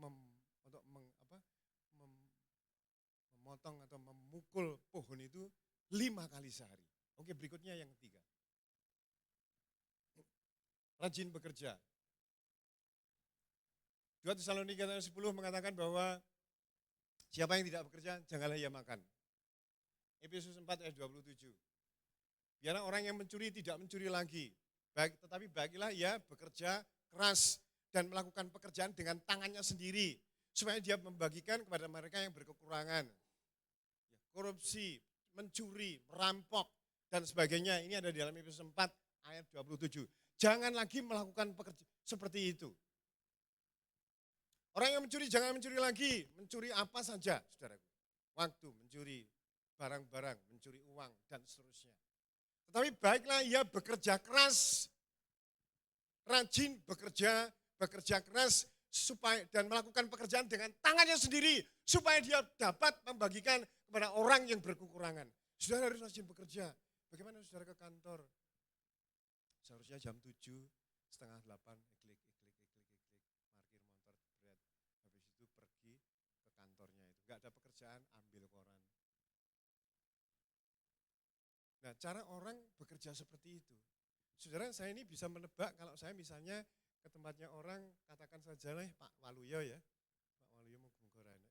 memotong atau memukul pohon itu 5 kali sehari. Oke, berikutnya yang ketiga. Rajin bekerja. 2 Tesalonika 10 mengatakan bahwa siapa yang tidak bekerja, janganlah ia makan. Efesus 4 ayat 27. Biarlah orang yang mencuri tidak mencuri lagi. Tetapi bagilah ia bekerja keras dan melakukan pekerjaan dengan tangannya sendiri. Supaya dia membagikan kepada mereka yang berkekurangan. Korupsi, mencuri, merampok, dan sebagainya. Ini ada di dalam Efesus 4 ayat 27. Jangan lagi melakukan pekerjaan seperti itu. Orang yang mencuri jangan mencuri lagi, mencuri apa saja, saudaraku. Waktu, mencuri barang-barang, mencuri uang, dan seterusnya. Tetapi baiklah ia bekerja keras, rajin bekerja keras supaya dan melakukan pekerjaan dengan tangannya sendiri supaya dia dapat membagikan kepada orang yang berkekurangan. Saudara harus rajin bekerja. Bagaimana saudara ke kantor? Seharusnya jam 7, setengah 8, parkir motor, berat. Habis itu pergi ke kantornya itu. Enggak ada pekerjaan, ambil koran. Nah, cara orang bekerja seperti itu. Saudara, saya ini bisa menebak kalau saya misalnya ke tempatnya orang, katakan saja lah Pak Waluyo ya. Pak Waluyo Mugunggorane.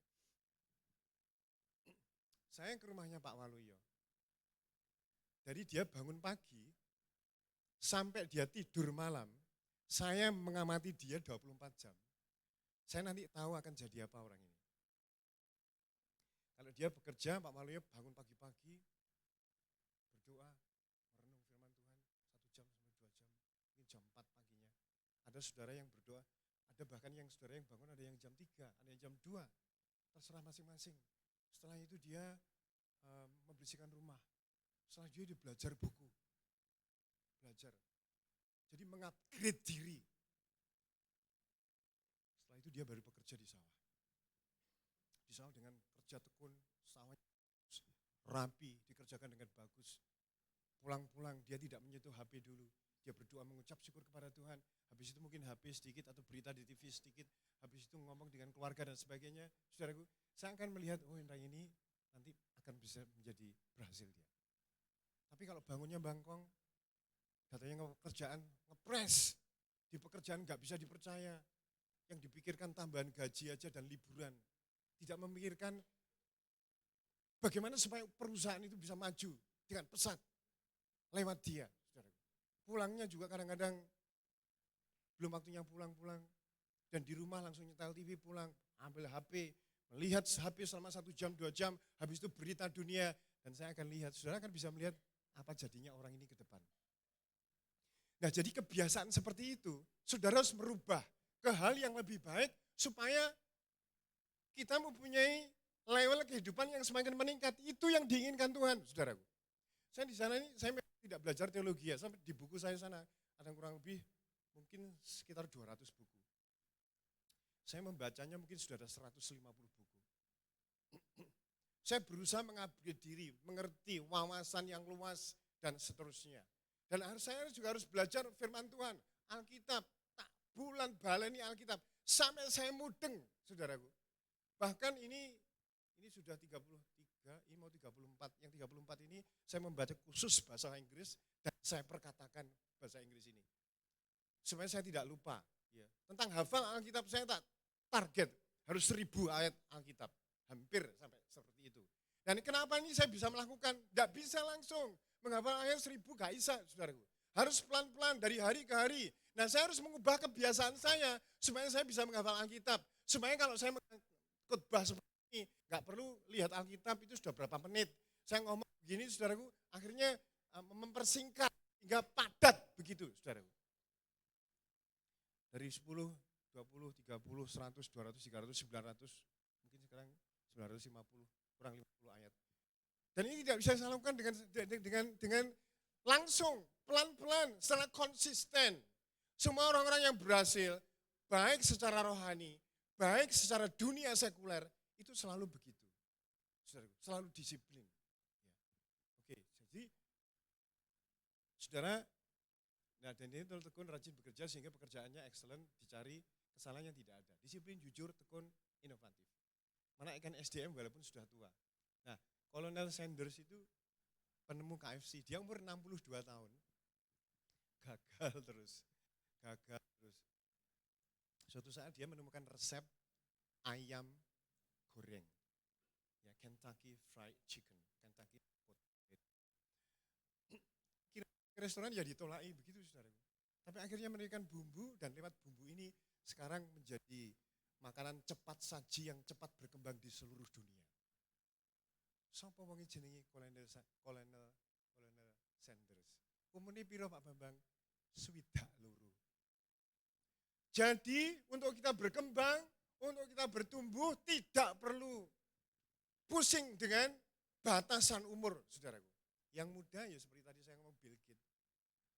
Saya ke rumahnya Pak Waluyo. Dari dia bangun pagi, sampai dia tidur malam, saya mengamati dia 24 jam. Saya nanti tahu akan jadi apa orang ini. Kalau dia bekerja, Pak Waluyo bangun pagi-pagi, berdoa, merenung firman Tuhan, 1 jam sampai 2 jam, mungkin jam 4 paginya. Ada saudara yang berdoa, ada bahkan yang saudara yang bangun, ada yang jam 3, ada yang jam 2, terserah masing-masing. Setelah itu dia membersihkan rumah, setelah dia belajar buku, belajar. Jadi mengupgrade diri. Setelah itu dia baru bekerja di sawah. Di sawah dengan kerja tekun, sawah rapi, dikerjakan dengan bagus. Pulang-pulang dia tidak menyentuh HP dulu. Dia berdoa mengucap syukur kepada Tuhan. Habis itu mungkin HP sedikit atau berita di TV sedikit. Habis itu ngomong dengan keluarga dan sebagainya. Saudaraku, saya akan melihat, oh yang ini nanti akan bisa menjadi berhasil dia. Tapi kalau bangunnya bangkong, katanya kerjaan ngepres, di pekerjaan nggak bisa dipercaya. Yang dipikirkan tambahan gaji aja dan liburan. Tidak memikirkan bagaimana supaya perusahaan itu bisa maju dengan pesat lewat dia. Pulangnya juga kadang-kadang belum waktunya pulang-pulang. Dan di rumah langsung nyetel TV pulang, ambil HP, melihat HP selama 1 jam, 2 jam, habis itu berita dunia. Dan saya akan lihat, saudara akan bisa melihat apa jadinya orang ini ke depan. Nah jadi kebiasaan seperti itu, saudara harus merubah ke hal yang lebih baik supaya kita mempunyai level kehidupan yang semakin meningkat. Itu yang diinginkan Tuhan, saudaraku. Saya di sana ini, saya tidak belajar teologi ya, sampai di buku saya sana ada kurang lebih mungkin sekitar 200 buku. Saya membacanya mungkin sudah ada 150 buku. Saya berusaha mengupgrade diri, mengerti wawasan yang luas dan seterusnya. Dan saya juga harus belajar firman Tuhan, Alkitab, tak bulan baleni Alkitab, sampai saya mudeng, saudaraku. Bahkan ini sudah 33, ini mau 34, yang 34 ini saya membaca khusus bahasa Inggris dan saya perkatakan bahasa Inggris ini. Supaya saya tidak lupa. Ya. Tentang hafal Alkitab saya tak target, harus 1000 ayat Alkitab, hampir sampai seperti itu. Dan kenapa ini saya bisa melakukan? Tidak bisa langsung menghafal ayat 1000, gak bisa, saudaraku. Harus pelan-pelan dari hari ke hari. Nah saya harus mengubah kebiasaan saya supaya saya bisa menghafal Alkitab. Supaya kalau saya khotbah seperti ini, gak perlu lihat Alkitab itu sudah berapa menit. Saya ngomong begini, saudaraku, akhirnya mempersingkat hingga padat begitu, saudaraku. Dari 10, 20, 30, 100, 200, 300, 900, mungkin sekarang 950, kurang 50 ayat. Dan ini tidak bisa saya lakukan dengan langsung, pelan-pelan, secara konsisten. Semua orang-orang yang berhasil, baik secara rohani, baik secara dunia sekuler, itu selalu begitu. Selalu disiplin. Ya. Oke, jadi saudara, nah dan ini tekun rajin bekerja sehingga pekerjaannya excellent, dicari kesalahan yang tidak ada. Disiplin, jujur, tekun, inovatif. Menaikkan SDM walaupun sudah tua. Nah, Kolonel Sanders itu penemu KFC, dia umur 62 tahun. Gagal terus. Suatu saat dia menemukan resep ayam goreng. Ya, Kentucky Fried Chicken, Kentucky Kira restoran ya ditolaki begitu, saudaraku. Tapi akhirnya memberikan bumbu dan lewat bumbu ini sekarang menjadi makanan cepat saji yang cepat berkembang di seluruh dunia. Sapa wong jenenge Kolonel Sanders. Umurnya piro Pak Bambang? 62. Jadi untuk kita berkembang, Untuk kita bertumbuh tidak perlu pusing dengan batasan umur, saudaraku. Yang muda ya seperti tadi saya ngomong Bill Gates,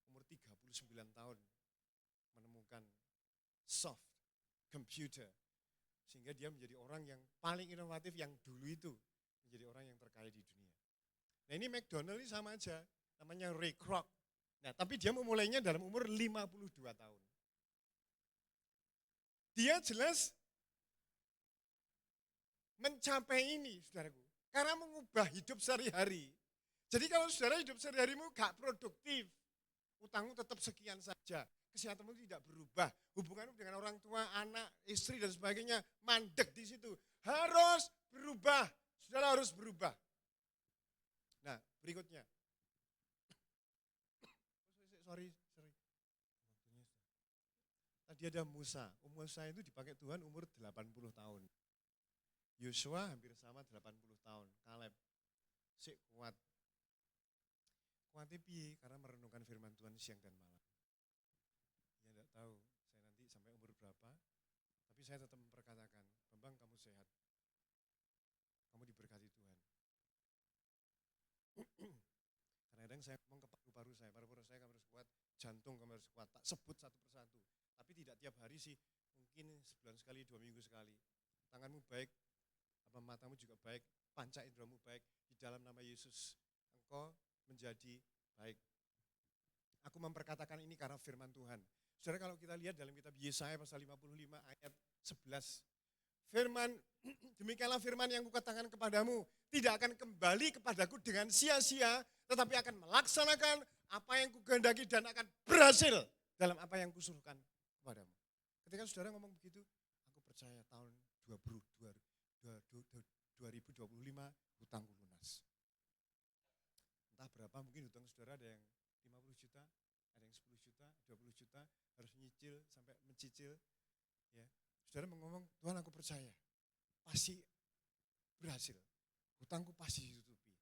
umur 39 tahun menemukan soft computer. Sehingga dia menjadi orang yang paling inovatif yang dulu itu menjadi orang yang terkaya di dunia. Nah ini McDonald ini sama aja, namanya Ray Kroc. Nah tapi dia memulainya dalam umur 52 tahun. Dia jelas mencapai ini, saudaraku, karena mengubah hidup sehari-hari. Jadi kalau saudara hidup sehari-harimu gak produktif, utangmu tetap sekian saja, kesehatanmu tidak berubah, hubunganmu dengan orang tua, anak, istri dan sebagainya mandek di situ. Harus berubah, saudara harus berubah. Nah, berikutnya. Sorry. Tadi ada Musa. Musa itu dipakai Tuhan umur 80 tahun. Yosua hampir sama 80 tahun. Kaleb sik kuat. Kuatnya piye? Karena merenungkan firman Tuhan siang dan malam. Ya enggak tahu saya nanti sampai umur berapa, tapi saya tetap memperkatakan, Bambang kamu sehat. Kamu diberkati Tuhan. Kadang-kadang saya ngomong ke paru-paru saya kamu harus kuat, jantung kamu harus kuat, tak sebut satu persatu. Tapi tidak tiap hari sih, mungkin sebulan sekali, 2 minggu sekali. Tanganmu baik, apa matamu juga baik, panca indramu baik, di dalam nama Yesus engkau menjadi baik. Aku memperkatakan ini karena firman Tuhan. Saudara kalau kita lihat dalam kitab Yesaya pasal 55 ayat 11. Firman, demikianlah firman yang kukatakan kepadamu, tidak akan kembali kepadaku dengan sia-sia, tetapi akan melaksanakan apa yang kukehendaki dan akan berhasil dalam apa yang kusuruhkan kepadamu. Ketika saudara ngomong begitu, aku percaya tahun 2025 hutangku lunas. Entah berapa, mungkin hutang saudara ada yang 50 juta, ada yang 10 juta, 20 juta, harus nyicil sampai mencicil. Ya. Saudara ngomong, Tuhan aku percaya, pasti berhasil, hutangku pasti ditutupi.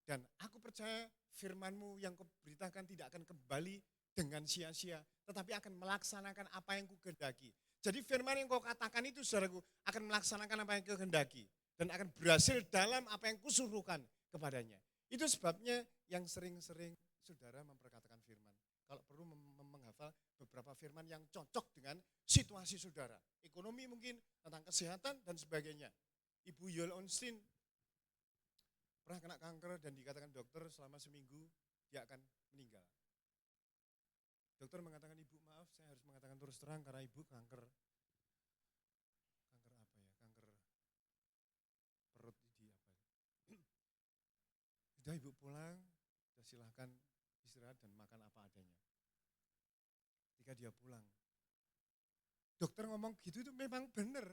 Dan aku percaya firman-Mu yang kau beritakan tidak akan kembali dengan sia-sia, tetapi akan melaksanakan apa yang kukehendaki. Jadi firman yang kau katakan itu saudaraku akan melaksanakan apa yang kukehendaki dan akan berhasil dalam apa yang kusuruhkan kepadanya. Itu sebabnya yang sering-sering saudara memperkatakan firman. Kalau perlu menghafal beberapa firman yang cocok dengan situasi saudara. Ekonomi mungkin, tentang kesehatan dan sebagainya. Ibu Yul Onstein pernah kena kanker dan dikatakan dokter selama seminggu dia akan meninggal. Dokter mengatakan, ibu maaf saya harus mengatakan terus terang karena ibu kanker apa ya, kanker perut di apa. Sudah ibu pulang, silahkan istirahat dan makan apa adanya. Ketika dia pulang, dokter ngomong gitu itu memang benar.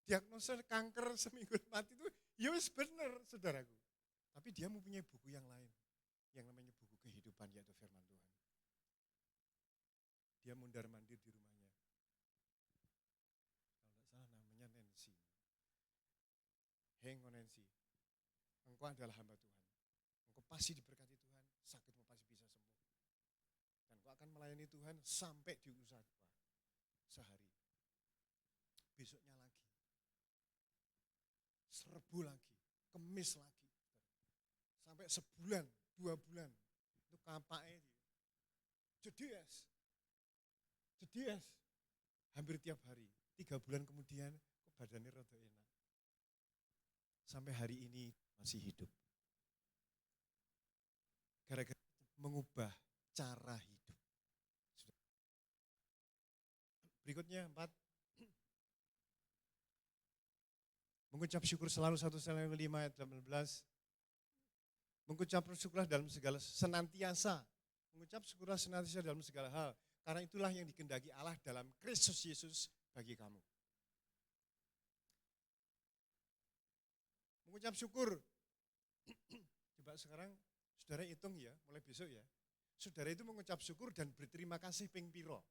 Diagnosa kanker seminggu mati itu ya wis benar saudaraku. Tapi dia mempunyai buku yang lain, yang namanya buku kehidupan yaitu firman Tuhan. Dia mundar-mandir di rumahnya. Kalau tidak salah namanya Nancy. Hei Nancy, engkau adalah hamba Tuhan. Engkau pasti diberkati Tuhan, sakitmu pasti bisa sembuh. Dan engkau akan melayani Tuhan sampai di usaha tua. Sehari. Besoknya lagi. Serbu lagi. Kemis lagi. Sampai sebulan, 2 bulan. Itu kapaknya. Jedies. Hampir tiap hari. 3 bulan kemudian badannya rada enak. Sampai hari ini masih hidup. Gara-gara mengubah cara hidup. Berikutnya 4. Mengucap syukur selalu 1 Samuel 5 ayat 18. Mengucap syukurlah dalam segala senantiasa. Mengucap syukurlah senantiasa dalam segala hal. Karena itulah yang dikehendaki Allah dalam Kristus Yesus bagi kamu. Mengucap syukur. Coba sekarang saudara hitung ya, mulai besok ya. Saudara itu mengucap syukur dan berterima kasih ping piro.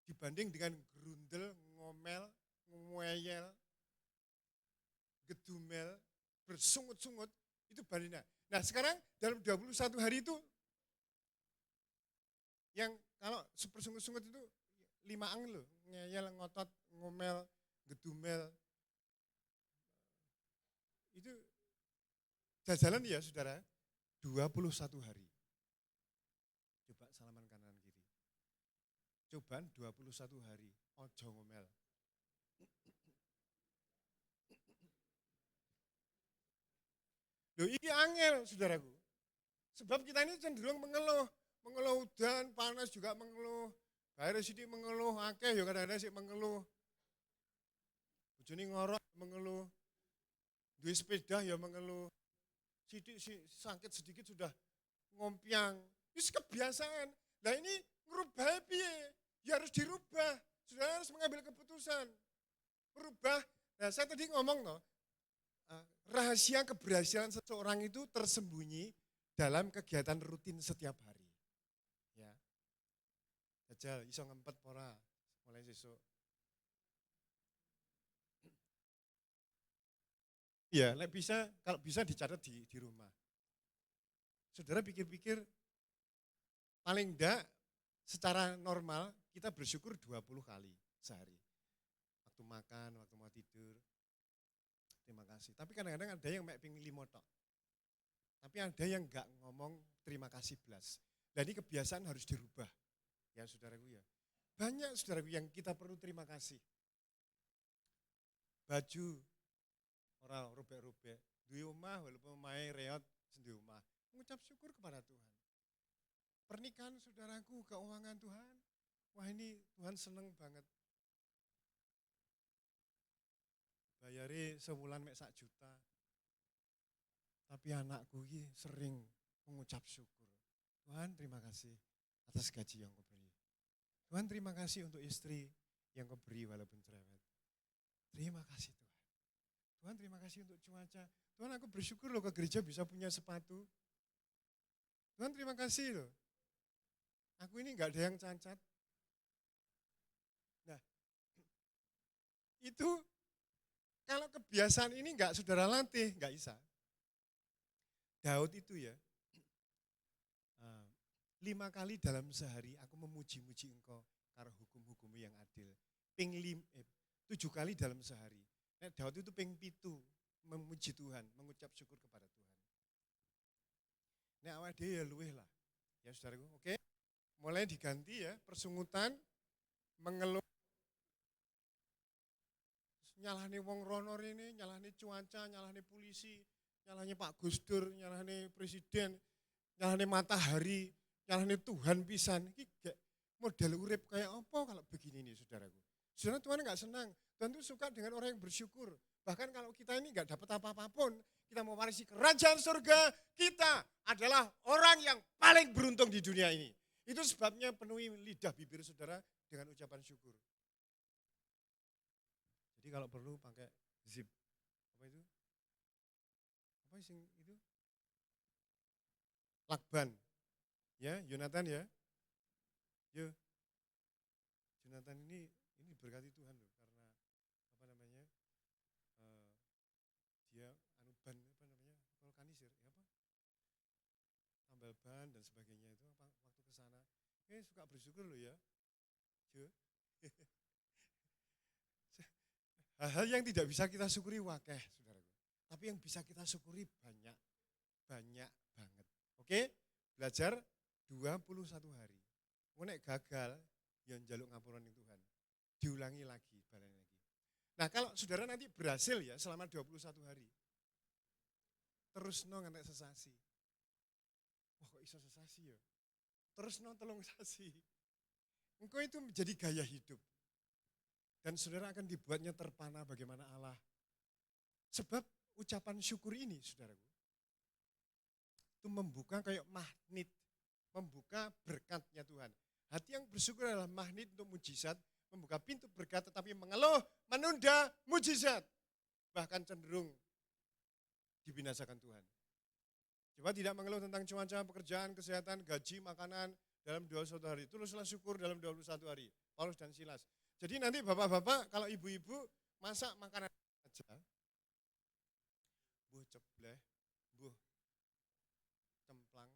Dibanding dengan gerundel, ngomel, ngeyel, gedumel, bersungut-sungut, itu bandingnya. Nah sekarang dalam 21 hari itu, yang kalau bersungut-sungut itu 5 ang loh, ngeyel, ngotot, ngomel, ngedumel. Itu jajalan ya saudara, 21 hari. Coba salaman kanan kiri. Cobaan 21 hari, ojo ngomel. Loh ini angel saudaraku. Sebab kita ini cenderung mengeluh udan, panas juga mengeluh. Bayar sidik mengeluh, akeh ya kadang-kadang sih mengeluh. Bojone ngorok mengeluh. Duwe sepeda ya mengeluh. Sidik sakit sedikit sudah ngompiang. Ini kebiasaan. Nah ini ngerubah piye? Ya harus dirubah. Sudah harus mengambil keputusan. Merubah. Nah saya tadi ngomong loh, rahasia keberhasilan seseorang itu tersembunyi dalam kegiatan rutin setiap hari. Ya. Jajal iso ngempet ora mulai sesuk. Ya, kalau bisa dicatat di rumah. Saudara pikir-pikir, paling enggak secara normal kita bersyukur 20 kali sehari. Waktu makan, waktu mau tidur, terima kasih. Tapi kadang-kadang ada yang ping 5 tok. Tapi ada yang enggak ngomong terima kasih belas. Dan ini kebiasaan harus dirubah. Ya saudaraku ya. Banyak saudaraku yang kita perlu terima kasih. Baju, orang robek-robek, duwe omah walaupun omahe reot sendiri omah. Mengucap syukur kepada Tuhan. Pernikahan saudaraku, keuangan Tuhan. Wah ini Tuhan seneng banget. Bayari sebulan mek 1 juta. Tapi anakku ini sering mengucap syukur. Tuhan terima kasih atas gaji yang kau beri. Tuhan terima kasih untuk istri yang kau beri walaupun cerewet. Terima kasih Tuhan. Tuhan terima kasih untuk cuaca. Tuhan aku bersyukur loh ke gereja bisa punya sepatu. Tuhan terima kasih loh. Aku ini enggak ada yang cacat. Nah, itu kalau kebiasaan ini enggak saudara latih, enggak bisa. Daud itu ya, 5 kali dalam sehari aku memuji-muji engkau karena hukum-hukummu yang adil. 7 kali dalam sehari. Nah, Daud itu ping 7 memuji Tuhan, mengucap syukur kepada Tuhan. Nah awak dhewe ya luweh lah. Ya saudaraku, oke. Mulai diganti ya, persungutan, mengeluh. Nyalahne wong rono rene, nyalahne cuaca, nyalahne polisi, nyalahne Pak Gus Dur, nyalahne presiden, nyalahne matahari, nyalahne Tuhan pisan. Iki gak model urip kayak apa kalau begini nih saudaraku. Saudara Tuhan enggak senang. Tuhan itu suka dengan orang yang bersyukur. Bahkan kalau kita ini enggak dapat apa-apapun, kita mewarisi kerajaan surga, kita adalah orang yang paling beruntung di dunia ini. Itu sebabnya penuhi lidah bibir saudara dengan ucapan syukur. Jadi kalau perlu pakai zip. Apa itu? Apa sih itu? Lakban. Ya, Yonatan ya. Yo. Yonatan ini berkati Tuhan loh karena apa namanya? Dia ban vulkanisir ya apa? Tambal ban dan sebagainya itu apa waktu ke sana. Suka bersyukur loh ya. Jo. Hal-hal yang tidak bisa kita syukuri wakeh, saudaraku. Tapi yang bisa kita syukuri banyak banget. Oke? Belajar 21 hari. Nek gagal, yang njaluk ngapuran Tuhan. Diulangi lagi, baleni lagi. Nah kalau saudara nanti berhasil ya selama 21 hari. Terus ngantek sesasi. Wah kok iso sesasi ya? Terus telung sasi. Engkau itu menjadi gaya hidup. Dan saudara akan dibuatnya terpana bagaimana Allah. Sebab ucapan syukur ini saudaraku. Itu membuka kayak magnet. Membuka berkatnya Tuhan. Hati yang bersyukur adalah magnet untuk mujizat. Membuka pintu berkat tetapi mengeluh, menunda mujizat. Bahkan cenderung dibinasakan Tuhan. Coba tidak mengeluh tentang cuaca, pekerjaan, kesehatan, gaji, makanan dalam 21 hari. Tulislah syukur dalam 21 hari. Paulus dan Silas. Jadi nanti bapak-bapak, kalau ibu-ibu masak makanan aja. Buh cebleh, buh cemplang,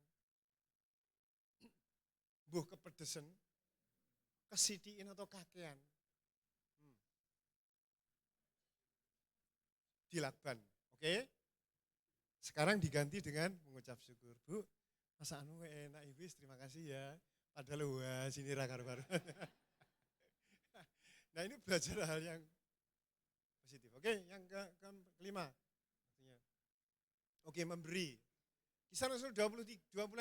buh kepedesen, kesitikin atau kakean. dilakban. Oke? Sekarang diganti dengan mengucap syukur. Bu, masakanmu enak Ibu, terima kasih ya. Padahal wah sini rakar-rakar. Nah ini belajar hal yang positif. Oke, yang kelima. Oke, memberi. Kisah Rasul 20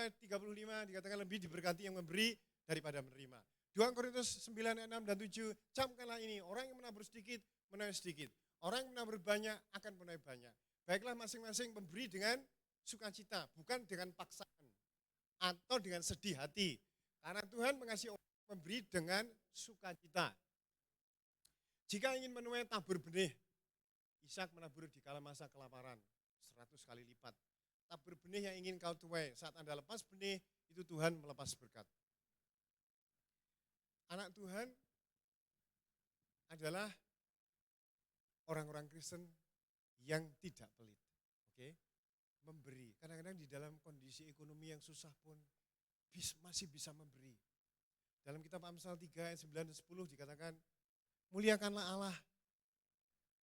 ayat 35 dikatakan lebih diberkati yang memberi daripada menerima. 2 Korintus 9 ayat 6 dan 7, camkanlah ini, orang yang menabur sedikit, menuai sedikit. Orang yang menabur banyak akan menuai banyak. Baiklah masing-masing memberi dengan sukacita, bukan dengan paksaan atau dengan sedih hati. Karena Tuhan mengasihi orang yang memberi dengan sukacita. Jika ingin menuai tabur benih, Ishak menabur di kala masa kelaparan, 100 kali lipat. Tabur benih yang ingin kau tuai, saat Anda lepas benih, itu Tuhan melepas berkat. Anak Tuhan adalah orang-orang Kristen yang tidak pelit. Oke? Memberi. Kadang-kadang di dalam kondisi ekonomi yang susah pun masih bisa memberi. Dalam kitab Amsal 3 ayat 9 dan 10 dikatakan, muliakanlah Allah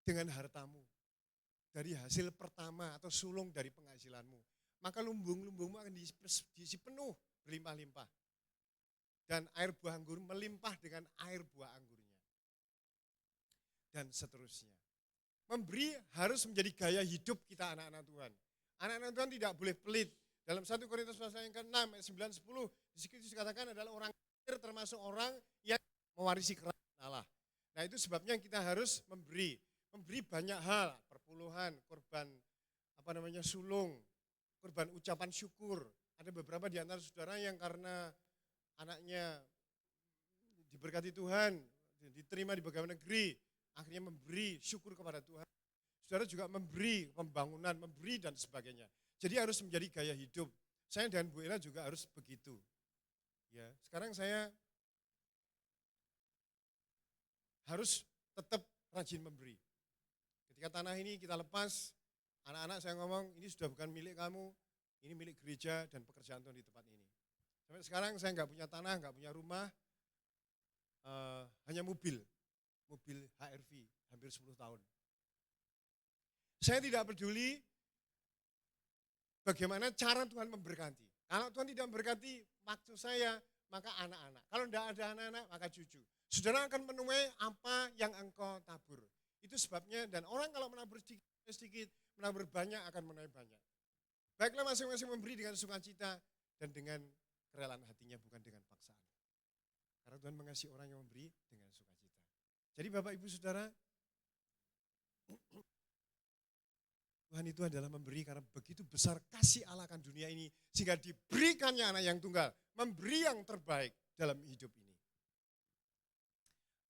dengan hartamu. Dari hasil pertama atau sulung dari penghasilanmu. Maka lumbung-lumbungmu akan diisi penuh berlimpah-limpah. Dan air buah anggur melimpah dengan air buah anggurnya. Dan seterusnya. Memberi harus menjadi gaya hidup kita anak-anak Tuhan. Anak-anak Tuhan tidak boleh pelit. Dalam 1 Korintus pasal yang ke-6 ayat 9 10 dikatakan adalah orang kafir termasuk orang yang mewarisi kerajaan Allah. Nah itu sebabnya kita harus memberi. Memberi banyak hal, perpuluhan, korban sulung, korban ucapan syukur. Ada beberapa di antara saudara yang karena anaknya diberkati Tuhan, diterima di pegawai negeri, akhirnya memberi syukur kepada Tuhan. Saudara juga memberi pembangunan, memberi dan sebagainya. Jadi harus menjadi gaya hidup. Saya dan Bu Ella juga harus begitu. Ya, sekarang saya harus tetap rajin memberi. Ketika tanah ini kita lepas, anak-anak saya ngomong, ini sudah bukan milik kamu, ini milik gereja dan pekerjaan Tuhan di tempat ini. Sampai sekarang saya nggak punya tanah, nggak punya rumah, hanya mobil HRV, hampir 10 tahun. Saya tidak peduli bagaimana cara Tuhan memberkati. Kalau Tuhan tidak memberkati waktu saya, maka anak-anak. Kalau tidak ada anak-anak, maka cucu. Saudara akan menuai apa yang engkau tabur. Itu sebabnya, dan orang kalau menabur sedikit, menabur banyak akan menuai banyak. Baiklah masing-masing memberi dengan sukacita dan dengan kerelaan hatinya, bukan dengan paksaan. Karena Tuhan mengasihi orang yang memberi dengan sukacita. Jadi Bapak Ibu Saudara, Tuhan itu adalah memberi karena begitu besar kasih Allah akan dunia ini, sehingga diberikannya anak yang tunggal, memberi yang terbaik dalam hidup ini.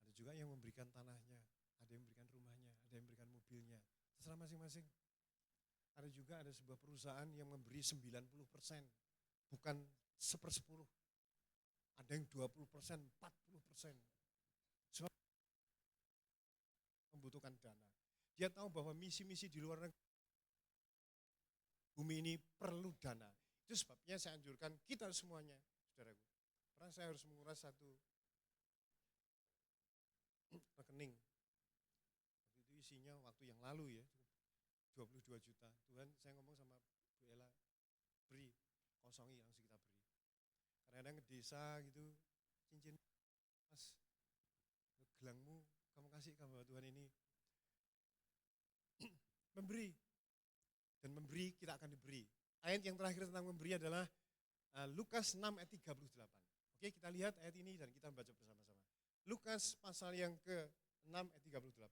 Ada juga yang memberikan tanahnya, ada yang memberikan rumahnya, ada yang memberikan mobilnya, terserah masing-masing. Ada juga ada sebuah perusahaan yang memberi 90%, bukan 1/10. Ada yang 20%, 40%. Sebab membutuhkan dana. Dia tahu bahwa misi-misi di luar negeri, bumi ini perlu dana. Itu sebabnya saya anjurkan kita semuanya, saudaraku. Karena saya harus menguras satu rekening. Itu isinya waktu yang lalu ya, 22 juta. Tuhan, saya ngomong sama Bu Ella, beri, kosongi langsung kita beri. Kadang-kadang ke desa gitu, cincin mas, gelangmu kamu kasih ke Tuhan ini. Memberi. Dan memberi kita akan diberi. Ayat yang terakhir tentang memberi adalah Lukas 6 ayat 38. Oke, kita lihat ayat ini dan kita baca bersama-sama. Lukas pasal yang ke-6 ayat 38.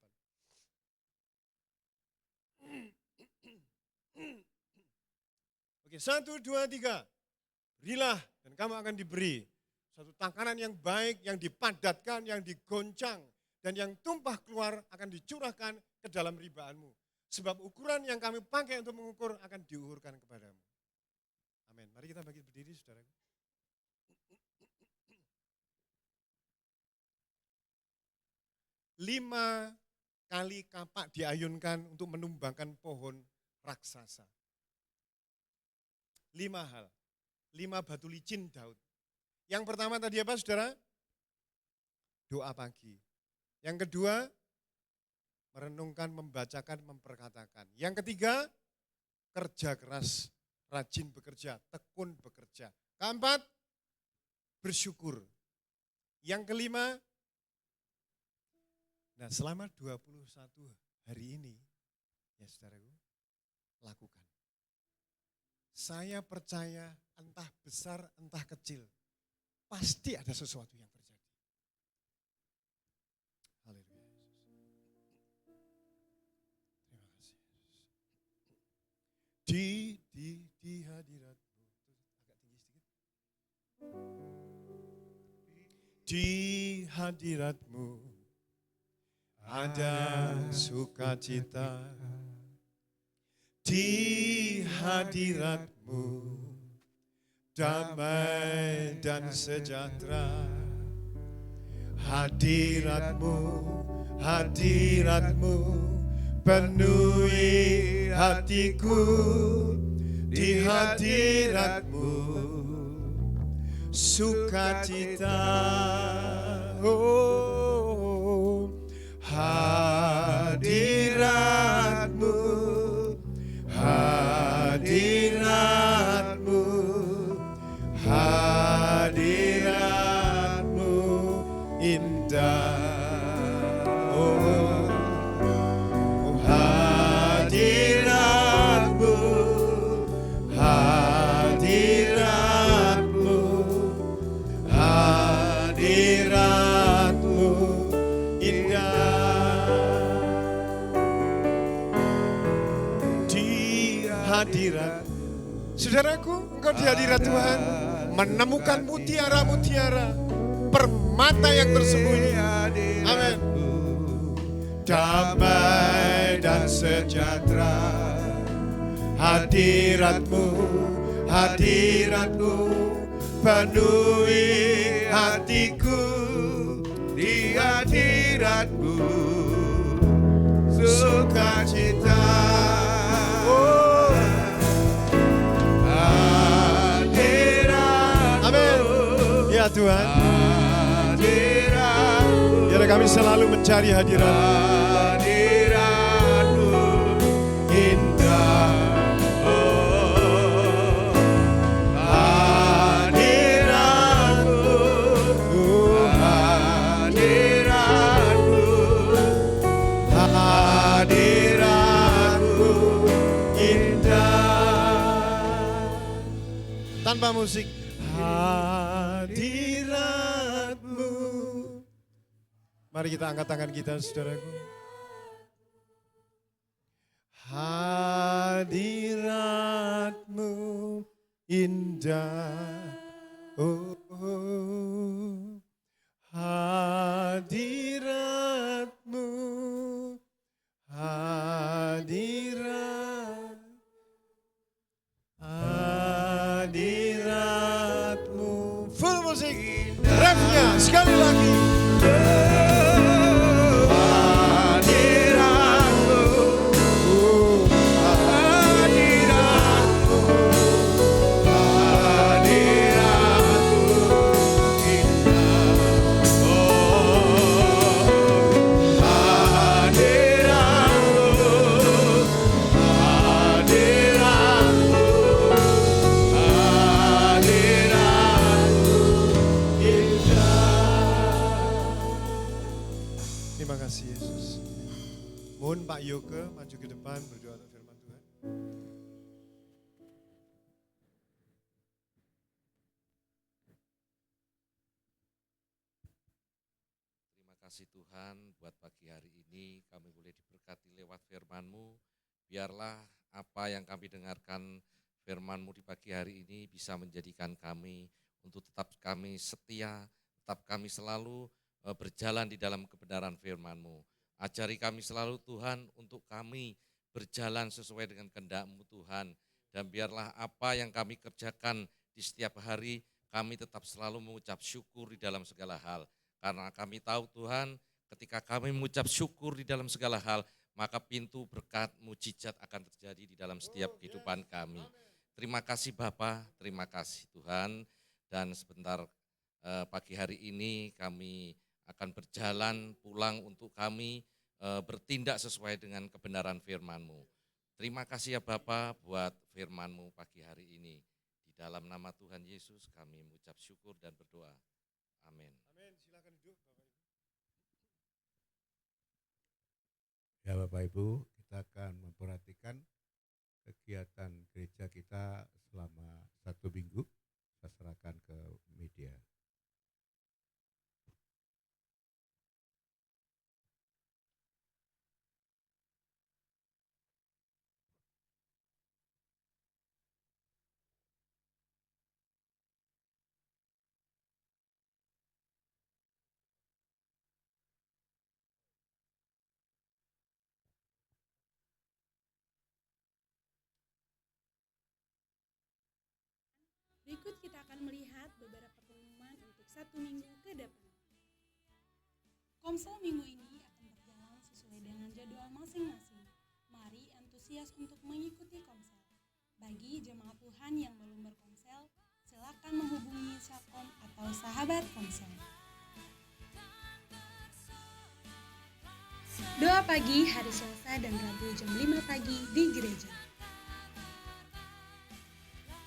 Oke, 1, 2, 3. Berilah dan kamu akan diberi. Satu takanan yang baik, yang dipadatkan, yang digoncang, dan yang tumpah keluar akan dicurahkan ke dalam ribaanmu. Sebab ukuran yang kami pakai untuk mengukur akan diukurkan kepadamu. Amin. Mari kita bagi berdiri, saudara. 5 kali kapak diayunkan untuk menumbangkan pohon raksasa. 5 hal. 5 batu licin Daud. Yang pertama tadi apa, saudara? Doa pagi. Yang kedua, merenungkan, membacakan, memperkatakan. Yang ketiga, kerja keras, rajin bekerja, tekun bekerja. Keempat, bersyukur. Yang kelima, nah selama 21 hari ini, ya saudaraku, lakukan. Saya percaya entah besar, entah kecil, pasti ada sesuatu yang terjadi. Haleluya. Terima kasih. Di hadiratmu, agak tinggi sedikit. Di hadiratmu ada sukacita. Di hadiratmu damai dan sejahtera. Hadiratmu, hadiratmu penuhi hatiku. Di hadiratmu sukacita. Oh, hadiratmu, hadiratmu, hadiratmu indah. Oh, hadiratmu, hadiratmu, hadiratmu indah. Di hadirat, saudaraku, engkau di hadirat Tuhan menemukan mutiara-mutiara, permata yang tersembunyi. Amin. Damai dan sejahtera. Hadiratmu, hadiratmu penuhi hatiku. Di hadiratmu sukacita. Oh, hadiratmu. Amin. Ya Tuhan, hadiratmu. Biar kami selalu mencari hadirat-Mu. Hadirat-Mu indah. Oh, hadirat-Mu. Oh, hadirat-Mu. Hadirat-Mu indah. Tanpa musik. Hadirat-Mu. Mari kita angkat tangan kita, saudaraku. Hadirat-Mu indah. Oh, oh. Hadirat-Mu. Hadirat. Hadirat-Mu. Full musik. Refnya sekali lagi. Terima kasih Yesus. Mohon Pak Yoke maju ke depan berdoa untuk firman Tuhan. Terima kasih Tuhan buat pagi hari ini kami boleh diberkati lewat firman-Mu. Biarlah apa yang kami dengarkan firman-Mu di pagi hari ini bisa menjadikan kami untuk tetap kami setia, tetap kami selalu berjalan di dalam kebenaran firman-Mu. Ajari kami selalu Tuhan untuk kami berjalan sesuai dengan kehendak-Mu Tuhan. Dan biarlah apa yang kami kerjakan di setiap hari kami tetap selalu mengucap syukur di dalam segala hal. Karena kami tahu Tuhan ketika kami mengucap syukur di dalam segala hal maka pintu berkat mujizat akan terjadi di dalam setiap kehidupan kami. Terima kasih Bapa, terima kasih Tuhan. Dan sebentar pagi hari ini kami akan berjalan pulang untuk kami bertindak sesuai dengan kebenaran firman-Mu. Terima kasih ya Bapa buat firman-Mu pagi hari ini. Di dalam nama Tuhan Yesus kami mengucap syukur dan berdoa. Amin. Amin. Silakan duduk Bapak Ibu. Ya Bapak Ibu, kita akan memperhatikan kegiatan gereja kita selama 1 minggu. Saya serahkan ke media. Berikut kita akan melihat beberapa pengumuman untuk 1 minggu ke depan. Komsel minggu ini akan berjalan sesuai dengan jadwal masing-masing. Mari antusias untuk mengikuti komsel. Bagi jemaat Tuhan yang belum berkomsel, silakan menghubungi Sakom atau sahabat komsel. Doa pagi hari Selasa dan Rabu jam 5 pagi di gereja.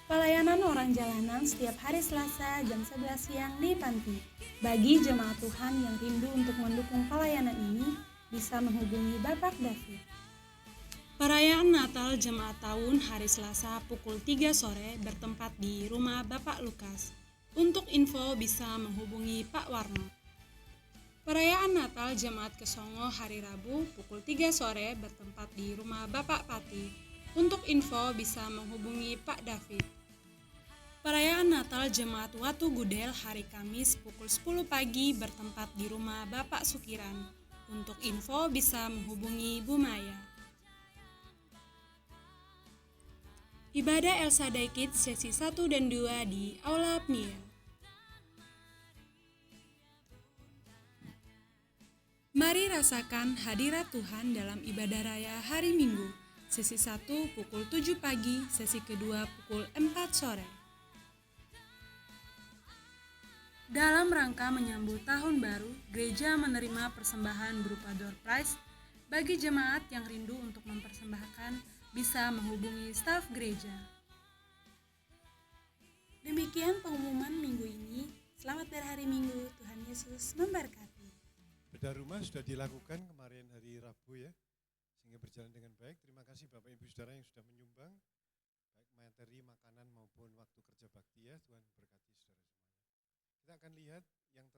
Pelayanan orang jalanan setiap hari Selasa jam 11 siang di Panti. Bagi jemaat Tuhan yang rindu untuk mendukung pelayanan ini, bisa menghubungi Bapak David. Perayaan Natal Jemaat Tahun hari Selasa pukul 3 sore bertempat di rumah Bapak Lukas. Untuk info bisa menghubungi Pak Warno. Perayaan Natal Jemaat Kesongo hari Rabu pukul 3 sore bertempat di rumah Bapak Pati. Untuk info bisa menghubungi Pak David. Perayaan Natal Jemaat Watu Gudel hari Kamis pukul 10 pagi bertempat di rumah Bapak Sukiran. Untuk info bisa menghubungi Bu Maya. Ibadah El Shaddai Kids sesi 1 dan 2 di Aula Pnia. Mari rasakan hadirat Tuhan dalam ibadah raya hari Minggu. Sesi 1 pukul 7 pagi, sesi kedua pukul 4 sore. Dalam rangka menyambut tahun baru, gereja menerima persembahan berupa door prize. Bagi jemaat yang rindu untuk mempersembahkan, bisa menghubungi staf gereja. Demikian pengumuman minggu ini. Selamat berhari Minggu, Tuhan Yesus memberkati. Bedah rumah sudah dilakukan kemarin hari Rabu ya, sehingga berjalan dengan baik. Terima kasih Bapak Ibu Saudara yang sudah menyumbang, baik materi, makanan maupun waktu kerja bakti ya. Tuhan berkati saudara semuanya. Kita akan lihat yang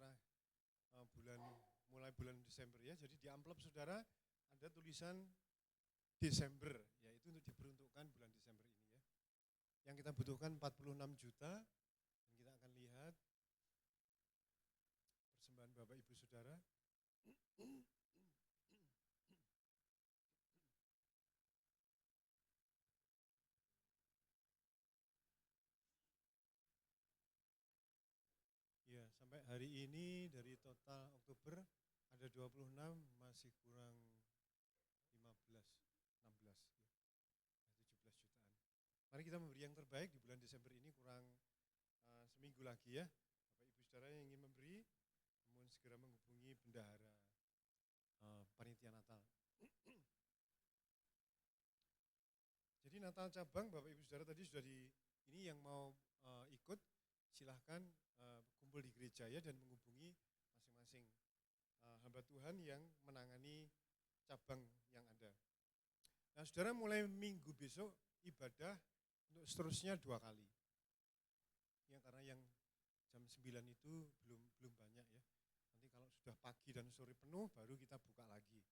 mulai bulan Desember ya. Jadi di amplop saudara ada tulisan Desember, yaitu untuk diperuntukkan bulan Desember ini ya. Yang kita butuhkan 46 juta, dan kita akan lihat persembahan Bapak Ibu Saudara. Ya, sampai hari ini dari total Oktober ada 26, masih kurang 15, 16 ya. 17 jutaan. Mari kita memberi yang terbaik di bulan Desember ini, kurang seminggu lagi ya. Bapak Ibu Saudara yang ingin memberi, namun segera menghubungi bendahara panitia Natal. Jadi Natal cabang Bapak Ibu Saudara tadi sudah ini yang mau ikut silahkan kumpul di gereja ya, dan menghubungi masing-masing hamba Tuhan yang menangani cabang yang ada. Nah saudara, mulai minggu besok ibadah untuk seterusnya 2 kali. Ya, karena yang jam 9 itu belum banyak ya. Nanti kalau sudah pagi dan sore penuh baru kita buka lagi.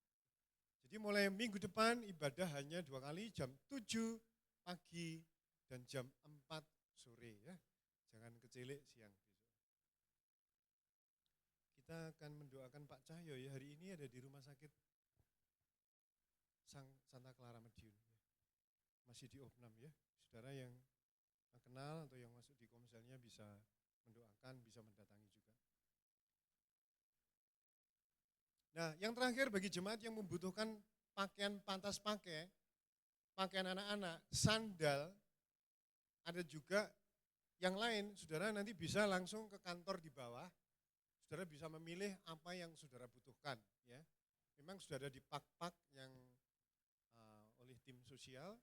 Jadi mulai minggu depan ibadah hanya 2 kali, jam 7 pagi dan jam 4 sore ya. Jangan kecilik siang besok. Kita akan mendoakan Pak Cahyo ya, hari ini ada di rumah sakit Santa Clara Madiun ya. Masih di opnam ya. Saudara yang kenal atau yang masuk di komselnya bisa mendoakan, bisa mendatangi juga. Nah, yang terakhir bagi jemaat yang membutuhkan pakaian pantas pakai, pakaian anak-anak, sandal, ada juga yang lain, saudara nanti bisa langsung ke kantor di bawah, saudara bisa memilih apa yang saudara butuhkan ya. memang sudah ada di pak-pak yang oleh tim sosial,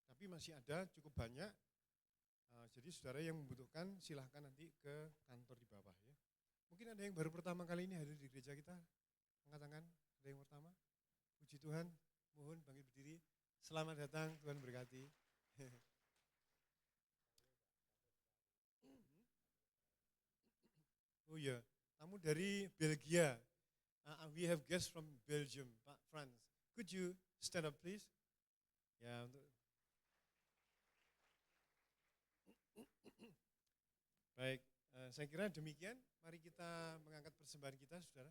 tapi masih ada cukup banyak. Jadi saudara yang membutuhkan silahkan nanti ke kantor di bawah ya. Mungkin ada yang baru pertama kali ini hadir di gereja kita, angkat tangan, ada yang pertama. Puji Tuhan, mohon bangkit berdiri. Selamat datang, Tuhan berkati. Oh iya, tamu dari Belgia. We have guests from Belgium, Pak Frans. Could you stand up please? Ya, untuk baik, saya kira demikian. Mari kita mengangkat persembahan kita, saudara.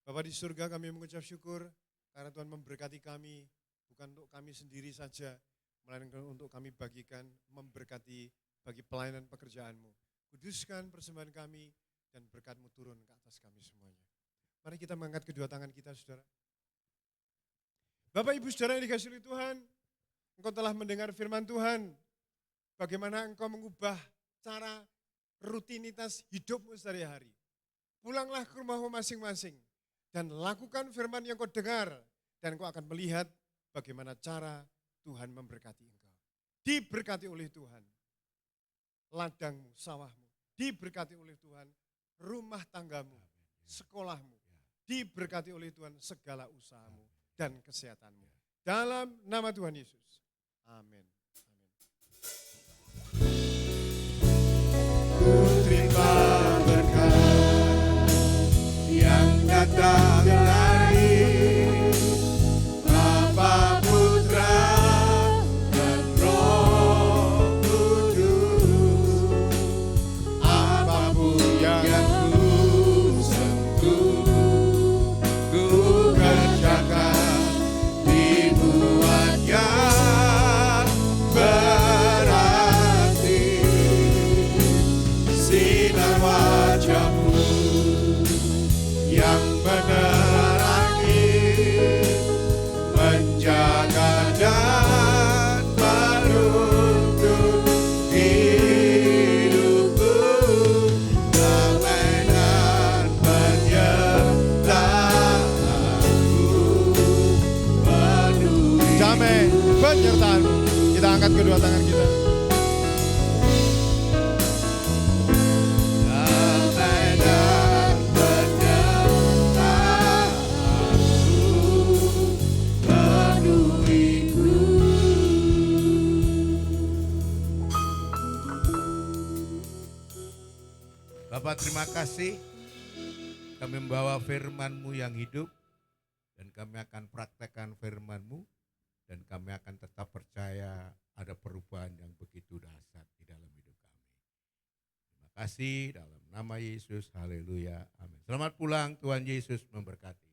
Bapak di surga, kami mengucap syukur karena Tuhan memberkati kami, bukan untuk kami sendiri saja, melainkan untuk kami bagikan, memberkati bagi pelayanan pekerjaan-Mu. Kuduskan persembahan kami dan berkat-Mu turun ke atas kami semuanya. Mari kita mengangkat kedua tangan kita, saudara. Bapak Ibu saudara yang dikasihi oleh Tuhan, Engkau telah mendengar firman Tuhan, bagaimana Engkau mengubah cara rutinitas hidupmu sehari-hari. Pulanglah ke rumahmu masing-masing dan lakukan firman yang kau dengar, dan kau akan melihat bagaimana cara Tuhan memberkati engkau. Diberkati oleh Tuhan ladangmu, sawahmu, diberkati oleh Tuhan rumah tanggamu, sekolahmu, diberkati oleh Tuhan segala usahamu dan kesehatanmu. Dalam nama Tuhan Yesus. Amin. Ku terima berkat yang datang dari Bapa, Putra, dan Roh Kudus. Apapun yang ku sentuh, ku kerjakan dibuatnya berarti. Sinar wajah-Mu yang menerangi, menjaga dan menuntun hidupku, damai dan penyertaan-Mu penuhi. Damai penyertaan-Mu. Kita angkat kedua tangan kita. Damai dan penyertaan-Mu penuhiku. Bapak, terima kasih. Kami membawa firman-Mu yang hidup, dan kami akan praktekkan firman-Mu, dan kami akan tetap percaya ada perubahan yang begitu dahsyat di dalam hidup kami. Terima kasih dalam nama Yesus, haleluya, amin. Selamat pulang, Tuhan Yesus memberkati.